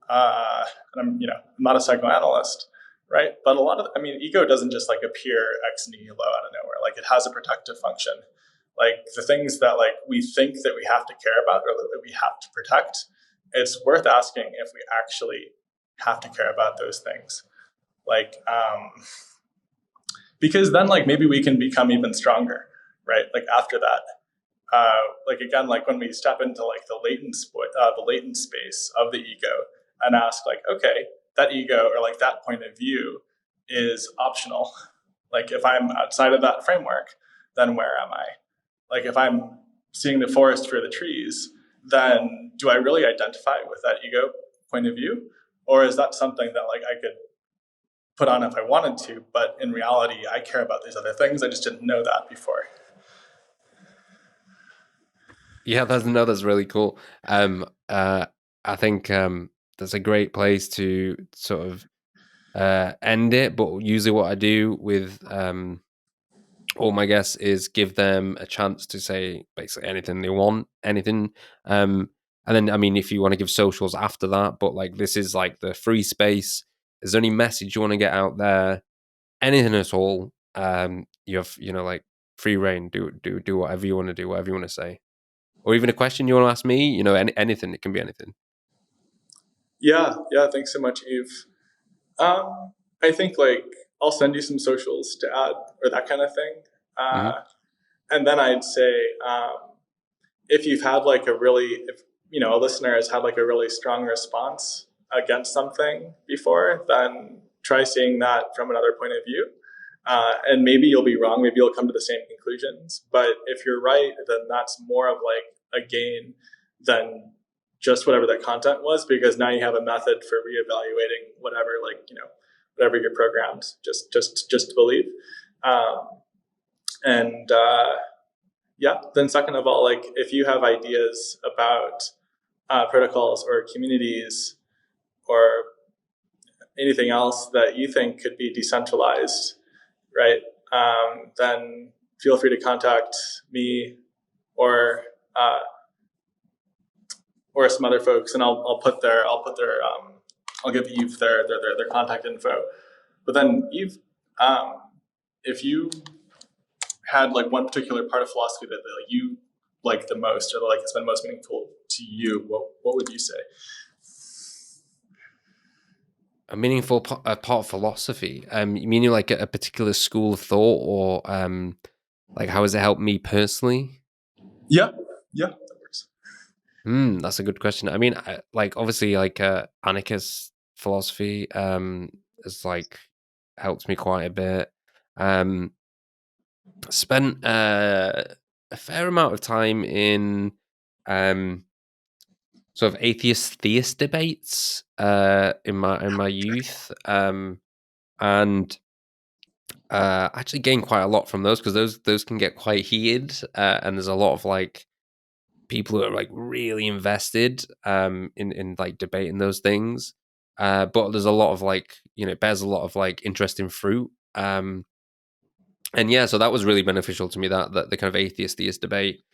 and I'm not a psychoanalyst, right? But ego doesn't just like appear ex nihilo out of nowhere. Like it has a protective function. Like the things that like we think that we have to care about or that we have to protect, it's worth asking if we actually have to care about those things. Like, because then like maybe we can become even stronger, right? Like after that, like again, like when we step into like the latent space of the ego and ask like, okay, that ego or like that point of view is optional. Like if I'm outside of that framework, then where am I? Like if I'm seeing the forest for the trees, then do I really identify with that ego point of view? Or is that something that like I could put on if I wanted to, but in reality, I care about these other things. I just didn't know that before. Yeah, that's really cool. I think that's a great place to sort of end it. But usually, what I do with all my guests is give them a chance to say basically anything they want, anything. And then, I mean, if you want to give socials after that, but like this is like the free space. Is there any message you want to get out there? Anything at all? You have, like free reign. Do whatever you want to do, whatever you want to say, or even a question you want to ask me. Anything. It can be anything. Yeah. Thanks so much, Eve. I think like I'll send you some socials to add or that kind of thing. Mm-hmm. And then I'd say if you've had like if a listener has had like a really strong response against something before, then try seeing that from another point of view. And maybe you'll be wrong. Maybe you'll come to the same conclusions. But if you're right, then that's more of like a gain than just whatever the content was, because now you have a method for reevaluating whatever you're programmed just to believe. And then second of all, like if you have ideas about protocols or communities or anything else that you think could be decentralized, right? Then feel free to contact me or some other folks, and I'll give Eve their contact info. But then Eve, if you had like one particular part of philosophy that like, you like the most, or like it's been most meaningful to you, what would you say? A meaningful part of philosophy. You mean like a particular school of thought, or like how has it helped me personally? Yeah, that works. That's a good question. I mean, like obviously, like anarchist philosophy has like helped me quite a bit. Spent a fair amount of time in sort of atheist theist debates in my youth, and actually gained quite a lot from those, because those can get quite heated, and there's a lot of like people who are like really invested in like debating those things. but there's a lot of like, it bears a lot of like interesting fruit. And yeah, so that was really beneficial to me, that the kind of atheist theist debate,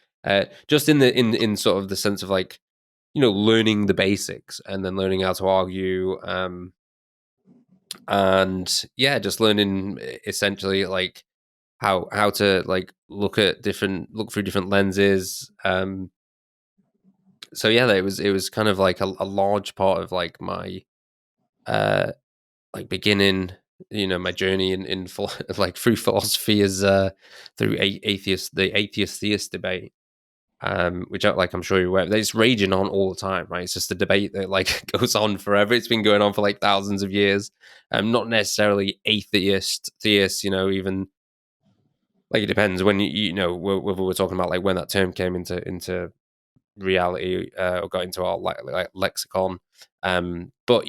just in sort of the sense of like, learning the basics and then learning how to argue, and yeah, just learning essentially like how to like look through different lenses. So yeah, it was kind of like a large part of like my like beginning, my journey in like through philosophy is through the atheist theist debate, which I'm sure you're aware, it's raging on all the time, right? It's just a debate that like goes on forever. It's been going on for like thousands of years. Not necessarily atheist theists, even like it depends when whether we're talking about like when that term came into reality, or got into our like lexicon. But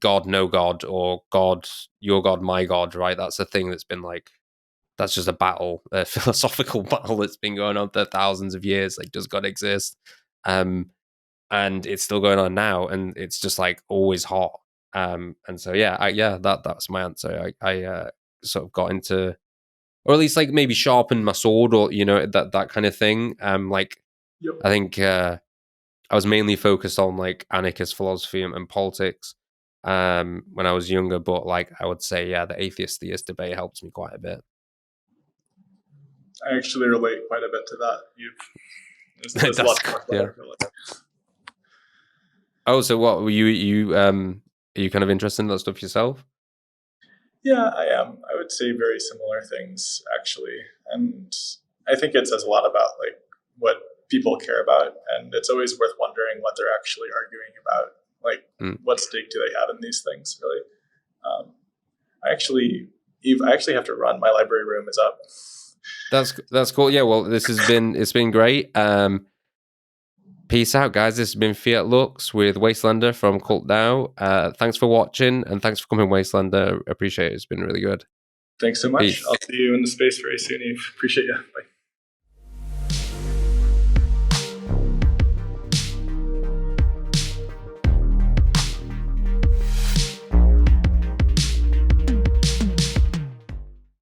God, no God, or God, your God, my God, right? That's a thing that's been like, that's just a battle, a philosophical battle that's been going on for thousands of years. Like, does God exist? And it's still going on now, and it's just like always hot. And so yeah, that's my answer. I sort of got into, or at least like maybe sharpened my sword, or that kind of thing. Like Yep. I think I was mainly focused on like anarchist philosophy and politics when I was younger, but like I would say, yeah, the atheist theist debate helped me quite a bit. I actually relate quite a bit to that. There's a lot to talk about. Yeah. Oh, so what were you are you kind of interested in that stuff yourself? Yeah, I am. I would say very similar things, actually. And I think it says a lot about like what people care about, and it's always worth wondering what they're actually arguing about. Like, what stake do they have in these things, really? I actually have to run. My library room is up. That's cool. Yeah, well, it's been great. Peace out, guys. This has been Fiat Lux with Wastelander from CultDAO. Thanks for watching, and thanks for coming, Wastelander. Appreciate it. It's been really good. Thanks so much. Peace. I'll see you in the space very soon, Eve. Appreciate you. Bye.